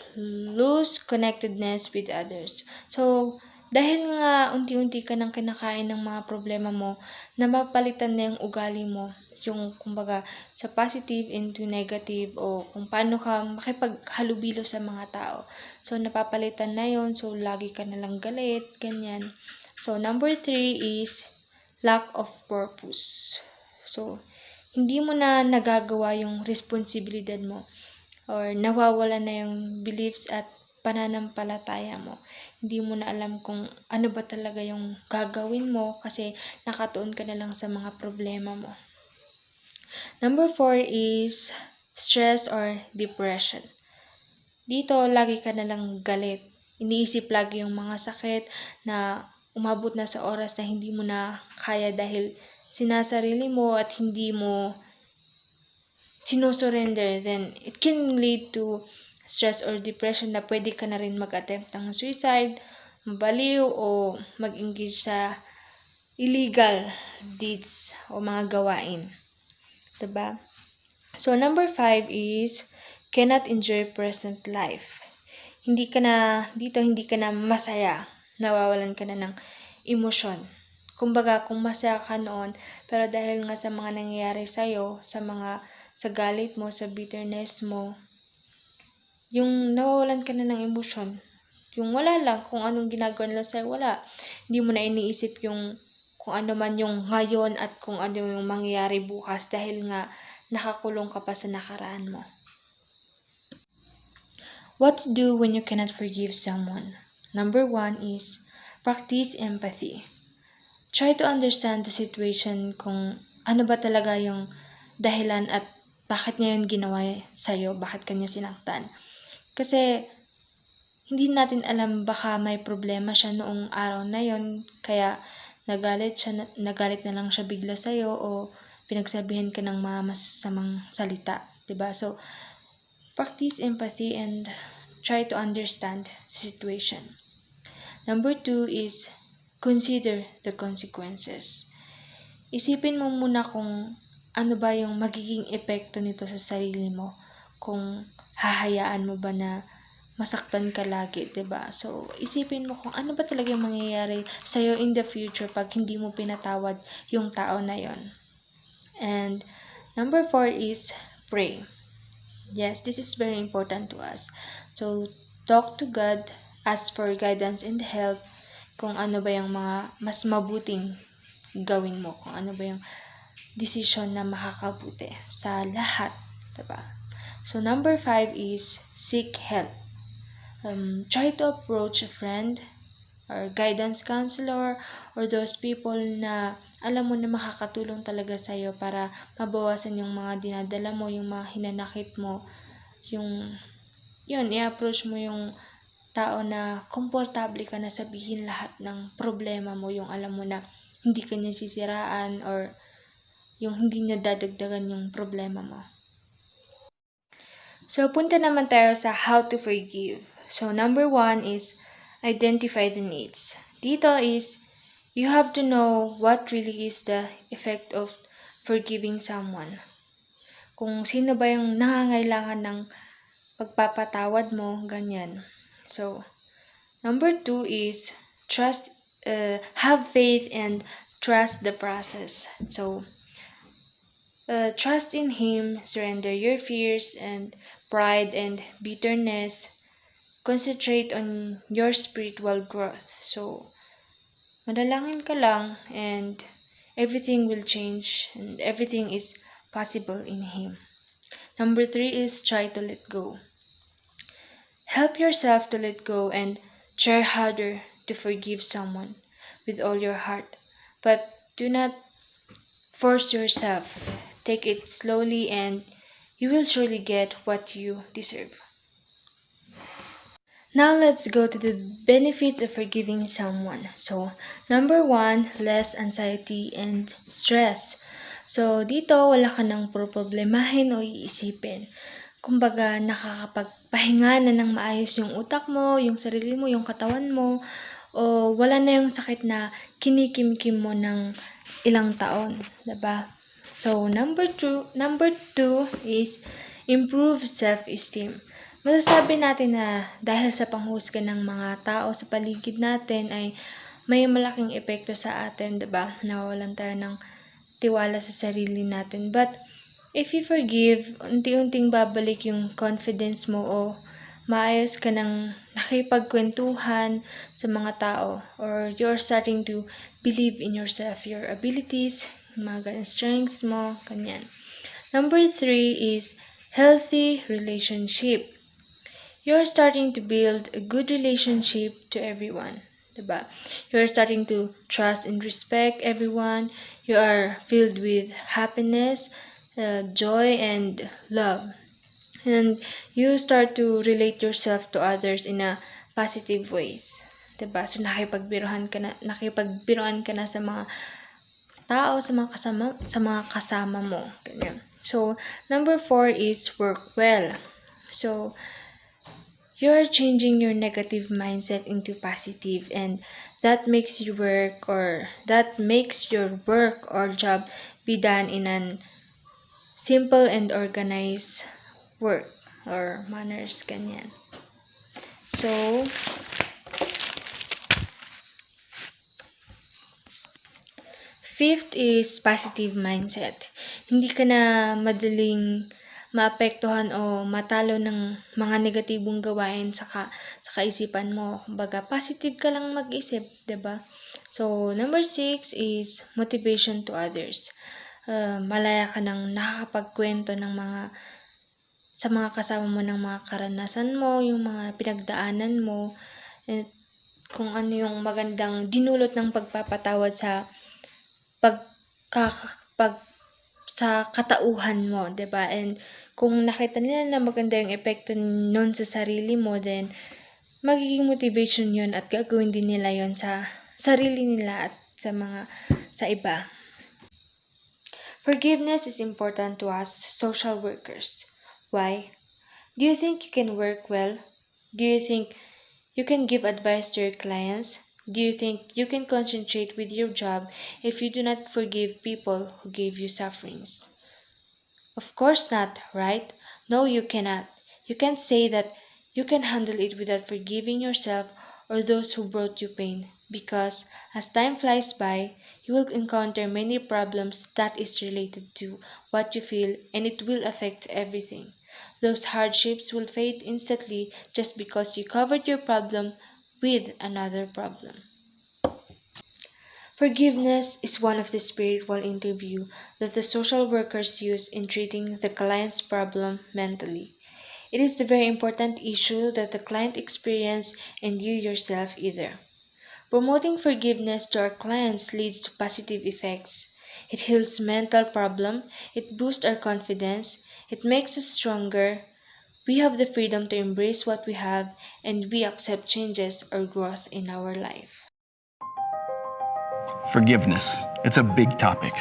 lose connectedness with others. So, dahil nga unti-unti ka nang kinakain ng mga problema mo, napapalitan na yung ugali mo, yung kumbaga sa positive into negative, o kung paano ka makipaghalubilo sa mga tao. So, napapalitan na yon. So, lagi ka na lang galit, ganyan. So, number 3 is lack of purpose. So, hindi mo na nagagawa yung responsibilidad mo, or nawawala na yung beliefs at pananampalataya mo. Hindi mo na alam kung ano ba talaga yung gagawin mo kasi nakatuon ka na lang sa mga problema mo. Number 4 is stress or depression. Dito, lagi ka na lang galit. Iniisip lagi yung mga sakit na umabot na sa oras na hindi mo na kaya dahil sinasarili mo at hindi mo sinusurrender, then it can lead to stress or depression na pwede ka na rin mag-attempt ng suicide, mabaliw, o mag-engage sa illegal deeds o mga gawain. Diba? So, number 5 is cannot enjoy present life. Hindi ka na masaya, nawawalan ka na ng emosyon. Kumbaga, kung masaya ka noon, pero dahil nga sa mga nangyayari sa'yo, sa galit mo, sa bitterness mo, yung nawawalan ka na ng emosyon. Yung wala lang, kung anong ginagawa nila sa'yo, wala. Hindi mo na iniisip yung kung ano man yung ngayon at kung ano yung mangyayari bukas dahil nga nakakulong ka pa sa nakaraan mo. What to do when you cannot forgive someone? Number 1 is practice empathy. Try to understand the situation, kung ano ba talaga yung dahilan at bakit niya yun ginawa sa'yo, bakit kanya sinaktan. Kasi hindi natin alam, baka may problema siya noong araw na yon, kaya nagalit na lang siya bigla sa'yo, o pinagsabihan ka ng mga masasamang salita, diba? So, practice empathy and try to understand the situation. Number 2 is consider the consequences. Isipin mo muna kung ano ba yung magiging epekto nito sa sarili mo, kung hahayaan mo ba na masaktan ka lagi, diba? So, isipin mo kung ano ba talaga yung mangyayari sa'yo in the future pag hindi mo pinatawad yung tao na yon. And number 4 is pray. Yes, this is very important to us. So, talk to God, ask for guidance and help kung ano ba yung mga mas mabuting gawin mo, kung ano ba yung desisyon na makakabuti sa lahat, diba? So number 5 is seek help. Try to approach a friend or guidance counselor or those people na alam mo na makakatulong talaga sa'yo para mabawasan yung mga dinadala mo, yung mga hinanakit mo, yun, i-approach mo yung tao na komportable ka na sabihin lahat ng problema mo, yung alam mo na hindi ka niya sisiraan or yung hindi niya dadagdagan yung problema mo. So, punta naman tayo sa how to forgive. So, number 1 is identify the needs. Dito is, you have to know what really is the effect of forgiving someone. Kung sino ba yung nangangailangan ng pagpapatawad mo, ganyan. So, number 2 is have faith and trust the process. So, trust in Him, surrender your fears and pride and bitterness. Concentrate on your spiritual growth. So, madalangin ka lang and everything will change and everything is possible in Him. Number 3 is try to let go. Help yourself to let go and try harder to forgive someone with all your heart. But do not force yourself. Take it slowly and you will surely get what you deserve. Now let's go to the benefits of forgiving someone. So, number 1, less anxiety and stress. So, dito wala ka nang problemahin o iisipin. Kumbaga, nakakapagpahinga na ng maayos yung utak mo, yung sarili mo, yung katawan mo, o wala na yung sakit na kinikimkim mo ng ilang taon, diba? So, number 2 is improve self-esteem. Masasabi natin na dahil sa panghusga ng mga tao sa paligid natin ay may malaking epekto sa atin, diba? Nawawalan tayo ng tiwala sa sarili natin. But, if you forgive, unti-unting babalik yung confidence mo o maayos ka ng nakipagkwentuhan sa mga tao or you're starting to believe in yourself, your abilities, mga strengths mo, kanyan. Number 3 is healthy relationship. You're starting to build a good relationship to everyone, diba? You're starting to trust and respect everyone. You are filled with happiness, joy, and love. And you start to relate yourself to others in a positive ways. Diba? So, nakipagbiruan ka na sa mga tao, sa mga kasama mo. Ganyan. So, number 4 is work well. So, you're changing your negative mindset into positive, and that makes your work or job be done in an simple and organized work or manners, ganyan. So, fifth is positive mindset. Hindi ka na madaling maapektuhan o matalo ng mga negatibong gawain sa kaisipan mo. Kumbaga, positive ka lang mag-isip, diba? So, number 6 is motivation to others. Malaya ka nang nakakapagkwento sa mga kasama mo ng mga karanasan mo, yung mga pinagdaanan mo, at kung ano yung magandang dinulot ng pagpapatawad sa sa katauhan mo, 'di ba? And kung nakita nila na maganda yung epekto nun sa sarili mo, then magiging motivation 'yun at gagawin din nila 'yon sa sarili nila at sa iba. Forgiveness is important to us social workers. Why? Do you think you can work well? Do you think you can give advice to your clients? Do you think you can concentrate with your job if you do not forgive people who gave you sufferings? Of course not, right? No, you cannot. You can't say that you can handle it without forgiving yourself or those who brought you pain, because as time flies by, you will encounter many problems that is related to what you feel, and it will affect everything. Those hardships will fade instantly just because you covered your problem with another problem. Forgiveness is one of the spiritual interview that the social workers use in treating the client's problem mentally. It is the very important issue that the client experience and you yourself either. Promoting forgiveness to our clients leads to positive effects. It heals mental problem, it boosts our confidence, it makes us stronger. We have the freedom to embrace what we have and we accept changes or growth in our life. Forgiveness. It's a big topic.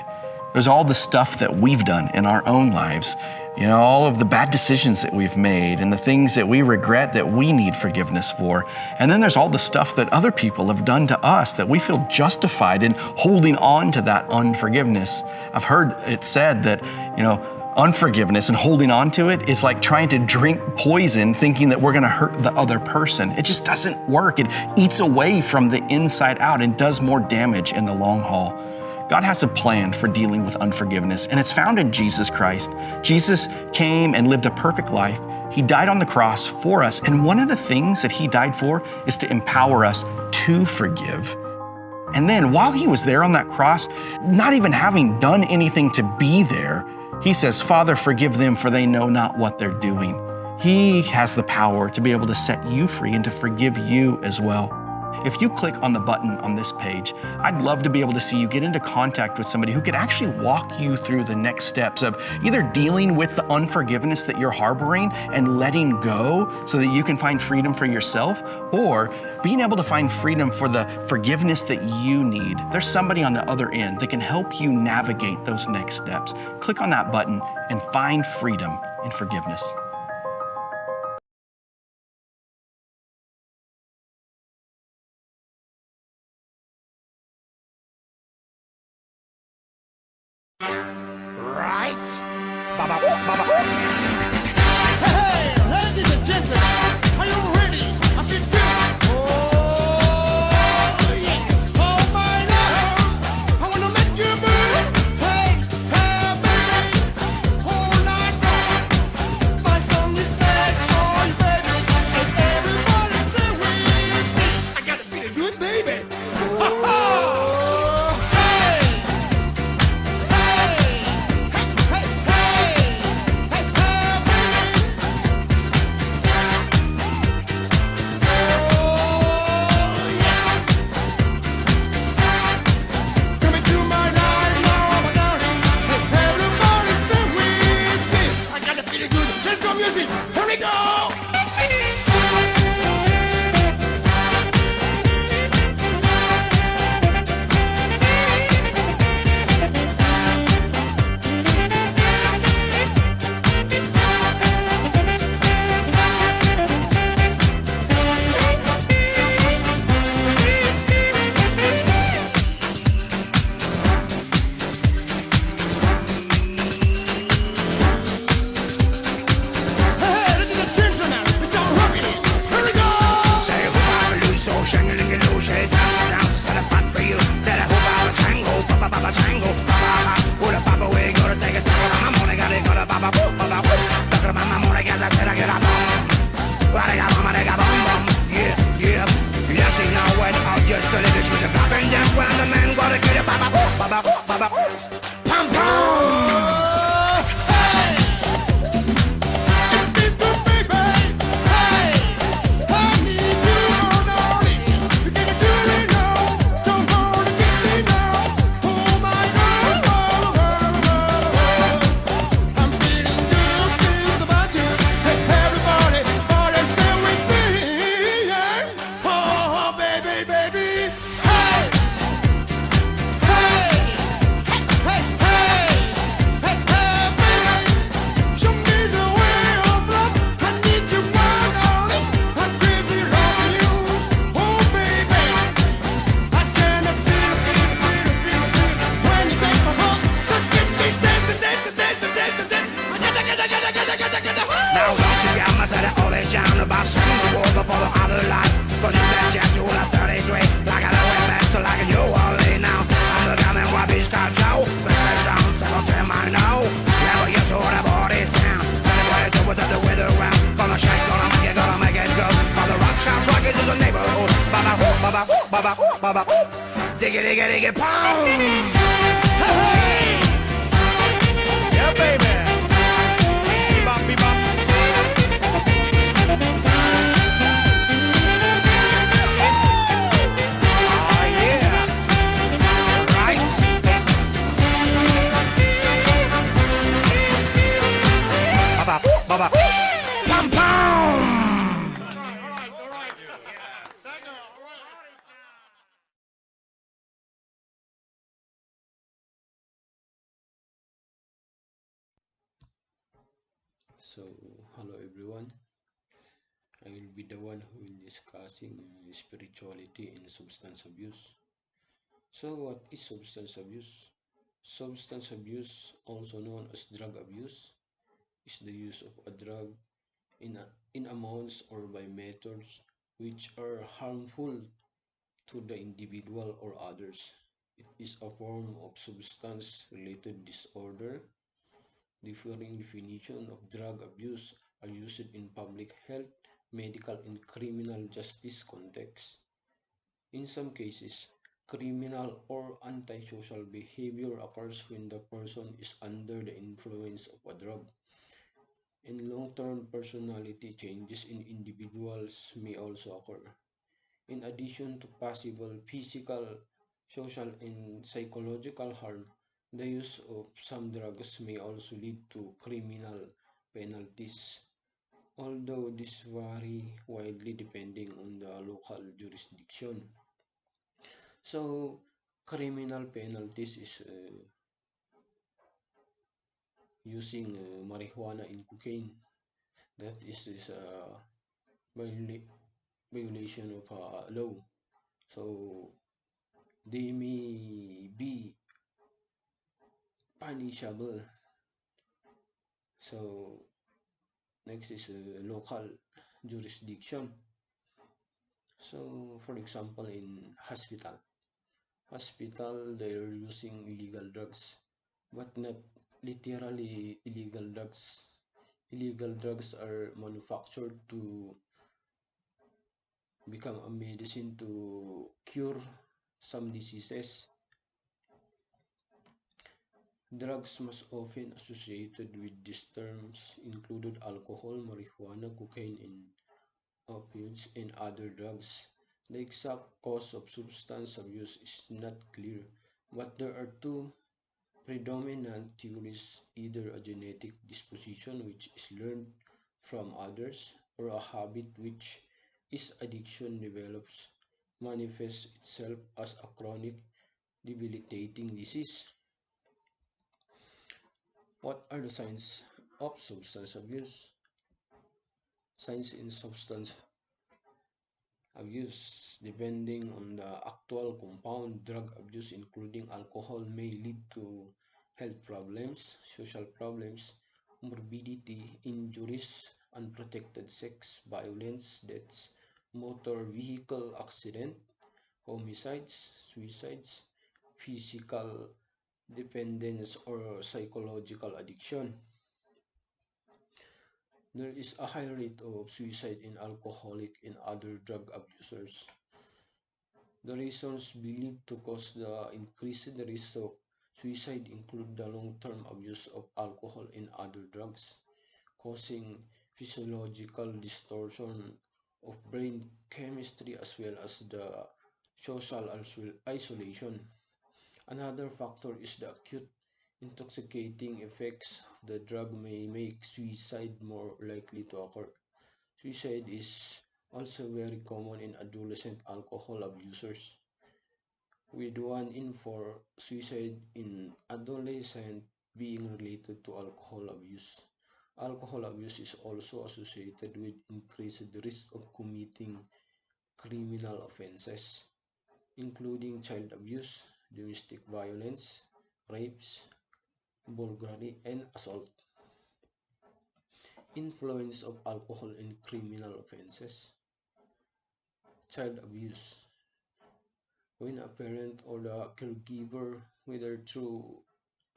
There's all the stuff that we've done in our own lives, all of the bad decisions that we've made and the things that we regret that we need forgiveness for. And then there's all the stuff that other people have done to us that we feel justified in holding on to that unforgiveness. I've heard it said that, unforgiveness and holding on to it is like trying to drink poison thinking that we're going to hurt the other person. It just doesn't work. It eats away from the inside out and does more damage in the long haul. God has a plan for dealing with unforgiveness, and it's found in Jesus Christ. Jesus came and lived a perfect life. He died on the cross for us, and one of the things that he died for is to empower us to forgive. And then while he was there on that cross, not even having done anything to be there, he says, "Father, forgive them, for they know not what they're doing." He has the power to be able to set you free and to forgive you as well. If you click on the button on this page, I'd love to be able to see you get into contact with somebody who could actually walk you through the next steps of either dealing with the unforgiveness that you're harboring and letting go so that you can find freedom for yourself, or being able to find freedom for the forgiveness that you need. There's somebody on the other end that can help you navigate those next steps. Click on that button and find freedom in forgiveness. Right? Baba, baba. Hey, ladies and gentlemen, are you ready? I feel good. Oh, yes. Oh, my love, I wanna make you move. Hey, hey, baby, all night long. My song is back on, baby, and everybody say with me. I gotta feel good, baby. Ha ha. diggy, diggy, diggy, pound. Hey, yeah, baby. Bebop, bebop. Oh, yeah. Right. Bebop, bebop. Pom pom. So, hello everyone. I will be the one who will discussing spirituality and substance abuse. So, what is substance abuse? Substance abuse, also known as drug abuse, is the use of a drug in amounts or by methods which are harmful to the individual or others. It is a form of substance-related disorder. Differing definitions of drug abuse are used in public health, medical, and criminal justice contexts. In some cases, criminal or antisocial behavior occurs when the person is under the influence of a drug, and long-term personality changes in individuals may also occur. In addition to possible physical, social, and psychological harm, the use of some drugs may also lead to criminal penalties, although these vary widely depending on the local jurisdiction. So, criminal penalties is using marijuana and cocaine. That is a violation of law. So, they may be punishable. So, next is local jurisdiction. So, for example, in hospital they are using illegal drugs, but not literally illegal drugs. Illegal drugs are manufactured to become a medicine to cure some diseases. Drugs most often associated with these terms included alcohol, marijuana, cocaine, and opioids, and other drugs. The exact cause of substance abuse is not clear, but there are two predominant theories: either a genetic disposition which is learned from others, or a habit which is addiction develops, manifests itself as a chronic, debilitating disease. What are the signs of substance abuse? Signs in substance abuse, depending on the actual compound, drug abuse, including alcohol, may lead to health problems, social problems, morbidity, injuries, unprotected sex, violence, deaths, motor vehicle accident, homicides, suicides, physical dependence, or psychological addiction. There is a high rate of suicide in alcoholic and other drug abusers. The reasons believed to cause the increased risk of suicide include the long-term abuse of alcohol and other drugs, causing physiological distortion of brain chemistry as well as the social isolation. Another factor is the acute intoxicating effects of the drug may make suicide more likely to occur. Suicide is also very common in adolescent alcohol abusers, with 1 in 4 suicide in adolescent being related to alcohol abuse. Alcohol abuse is also associated with increased risk of committing criminal offenses, including child abuse, domestic violence, rapes, burglary, and assault. Influence of alcohol in criminal offenses. Child abuse. When a parent or the caregiver, whether through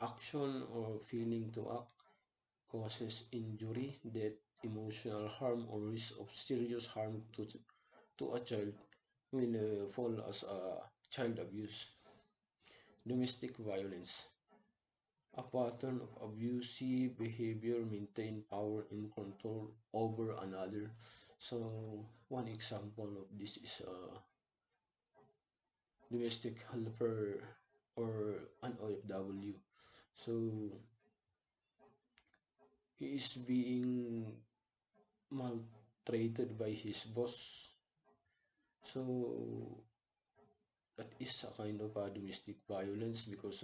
action or failing to act, causes injury, death, emotional harm, or risk of serious harm to a child, will fall as a child abuse. Domestic violence, a pattern of abusive behavior, maintain power and control over another. So one example of this is a domestic helper or an OFW. So he is being maltreated by his boss. So that is a kind of domestic violence because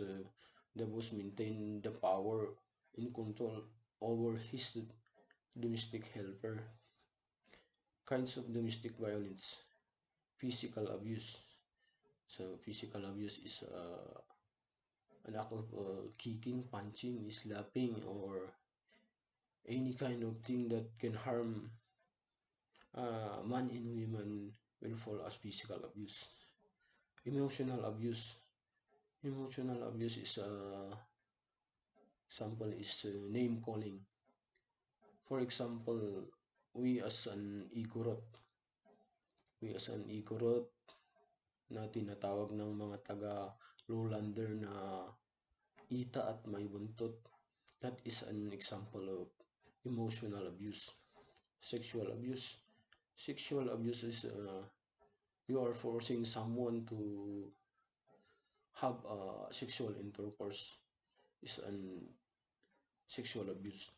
the boss maintain the power and control over his domestic helper. Kinds of domestic violence: physical abuse. So physical abuse is an act of kicking, punching, slapping, or any kind of thing that can harm man and women will fall as physical abuse. Emotional abuse. Emotional abuse is example is name calling. For example, we as an Igorot na tinatawag ng mga taga lowlander na ita at may buntot. That is an example of emotional abuse. Sexual abuse. Sexual abuse is you are forcing someone to have sexual intercourse, is an sexual abuse.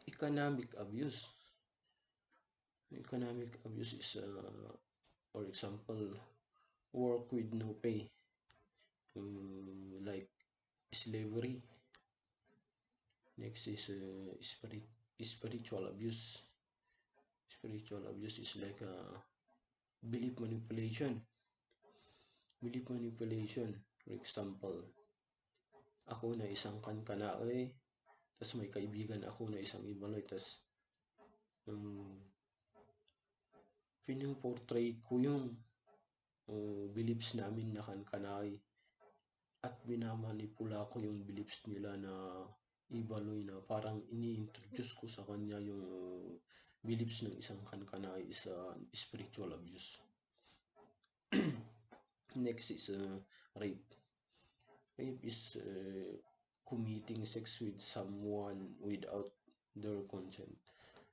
Economic abuse. Economic abuse is for example, work with no pay, like slavery. Next is spiritual abuse. Spiritual abuse is like belief manipulation. Belief manipulation. For example, ako na isang kankanaoy, tas may kaibigan ako na isang Ibaloy, tas pinoportray ko yung beliefs namin na kankanaoy at binamanipula ko yung beliefs nila na Ibaloy, na parang ini-introduce ko sa kanya yung beliefs ng isang kankanaoy is spiritual abuse. Next is rape. Rape is committing sex with someone without their consent.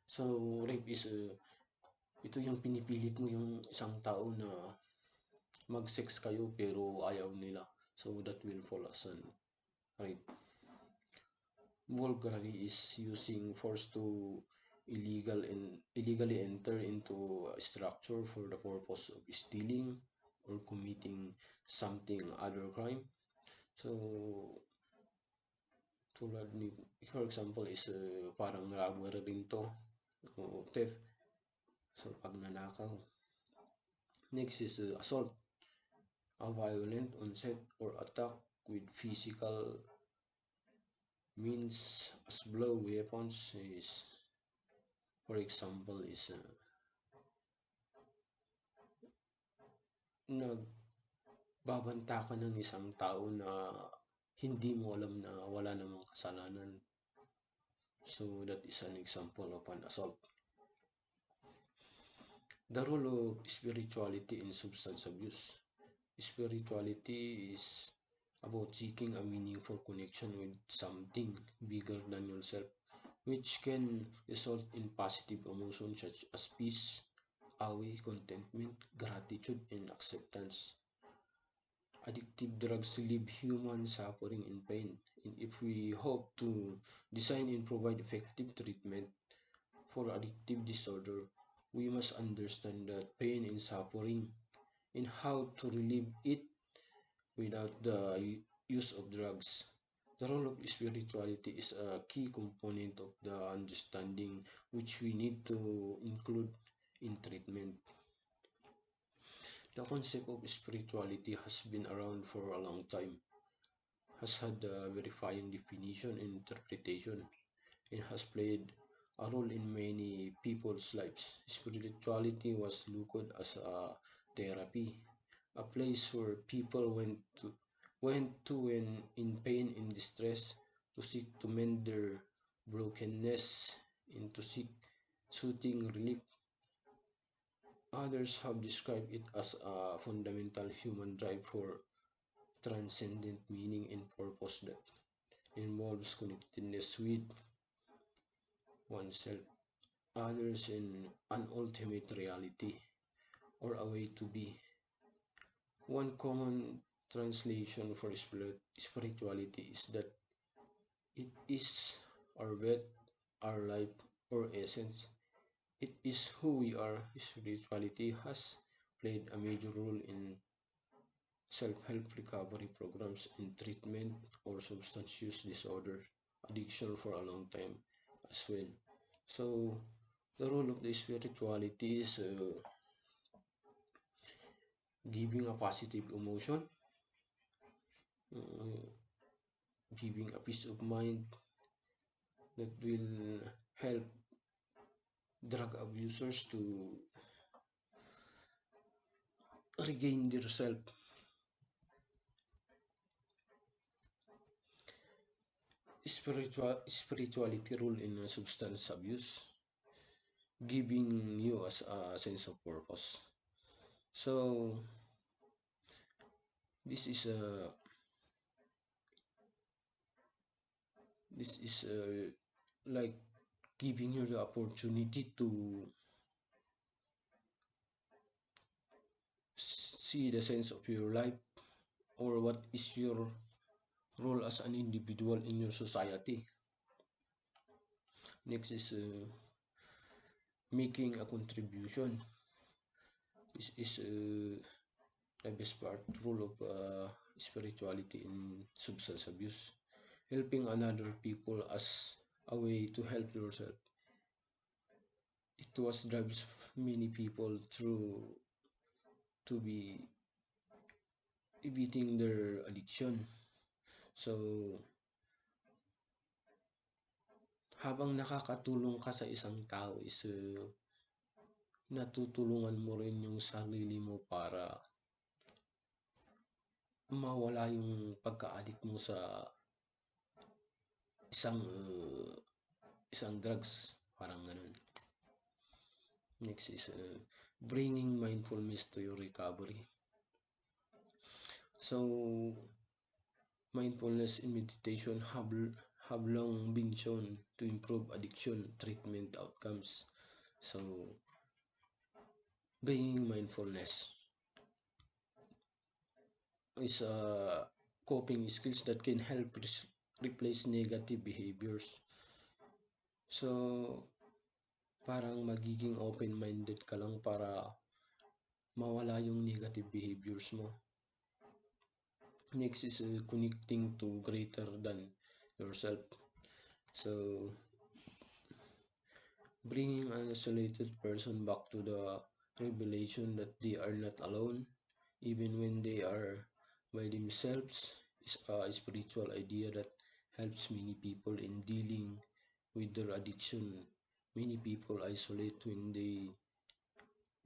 So rape is ito yung pinipilit mo yung isang tao na mag-sex kayo pero ayaw nila. So that will fall as an rape. Vulgarity is using force to illegally enter into a structure for the purpose of stealing or committing something other crime. So tulad ni, for example, is parang robbery rin to, o theft. So pagnanakaw. Next is assault, a violent onset or attack with physical means as blow, weapons. Is for example is nagbabanta ka ng isang tao na hindi mo alam na wala namang kasalanan. So that is an example of an assault. The role of spirituality in substance abuse. Spirituality is about seeking a meaningful connection with something bigger than yourself, which can result in positive emotions such as peace, awe, contentment, gratitude, and acceptance. Addictive drugs leave humans suffering and pain, and if we hope to design and provide effective treatment for addictive disorder, we must understand that pain and suffering and how to relieve it without the use of drugs. The role of spirituality is a key component of the understanding which we need to include in treatment. The concept of spirituality has been around for a long time, has had a verifying definition and interpretation, and has played a role in many people's lives. Spirituality was looked as a therapy, a place where people went to when in pain and distress, to seek to mend their brokenness and to seek soothing relief. Others have described it as a fundamental human drive for transcendent meaning and purpose that involves connectedness with oneself, others, and an ultimate reality or a way to be. One common translation for spirituality is that it is our breath, our life, or essence. It is who we are. Spirituality has played a major role in self-help recovery programs and treatment or substance use disorder addiction for a long time as well. So the role of the spirituality is giving a positive emotion, uh, giving a peace of mind that will help drug abusers to regain their self. Spirituality role in substance abuse, giving you as a sense of purpose. So this is a this is like giving you the opportunity to see the sense of your life or what is your role as an individual in your society. Next is making a contribution. This is the best part role of spirituality in substance abuse. Helping another people as a way to help yourself. It was drives many people through to be beating their addiction. So habang nakakatulong ka sa isang tao is natutulungan mo rin yung sarili mo para mawala yung pagka-addict mo sa isang drugs, parang ganun. Next is bringing mindfulness to your recovery. So mindfulness and meditation have long been shown to improve addiction treatment outcomes. So bringing mindfulness is coping skills that can help replace negative behaviors. So parang magiging open-minded ka lang para mawala yung negative behaviors mo. Next is connecting to greater than yourself. So bringing an isolated person back to the revelation that they are not alone, even when they are by themselves, is a spiritual idea that helps many people in dealing with their addiction. Many people isolate when they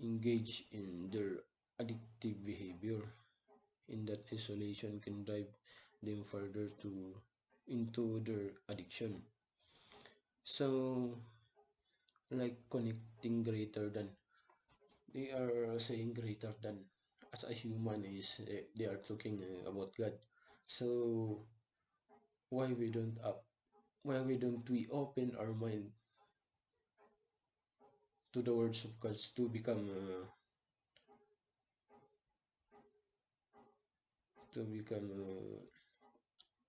engage in their addictive behavior, and that isolation can drive them further into their addiction. So like connecting greater than, they are saying greater than as a human is they are talking about God. So why we don't we open our mind to the words of God to become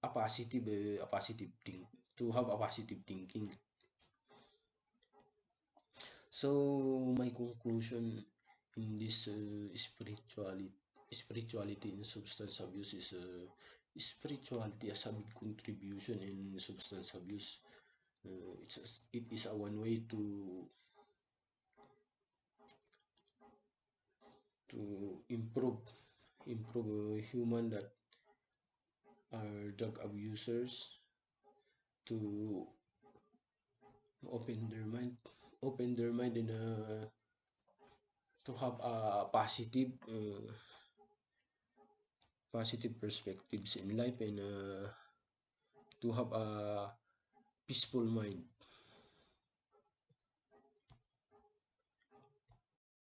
a positive thing, to have a positive thinking. So my conclusion in this spirituality in substance abuse is spirituality has a big contribution in substance abuse. It is a one way to improve a human that are drug abusers to open their mind in to have a positive perspectives in life and to have a peaceful mind.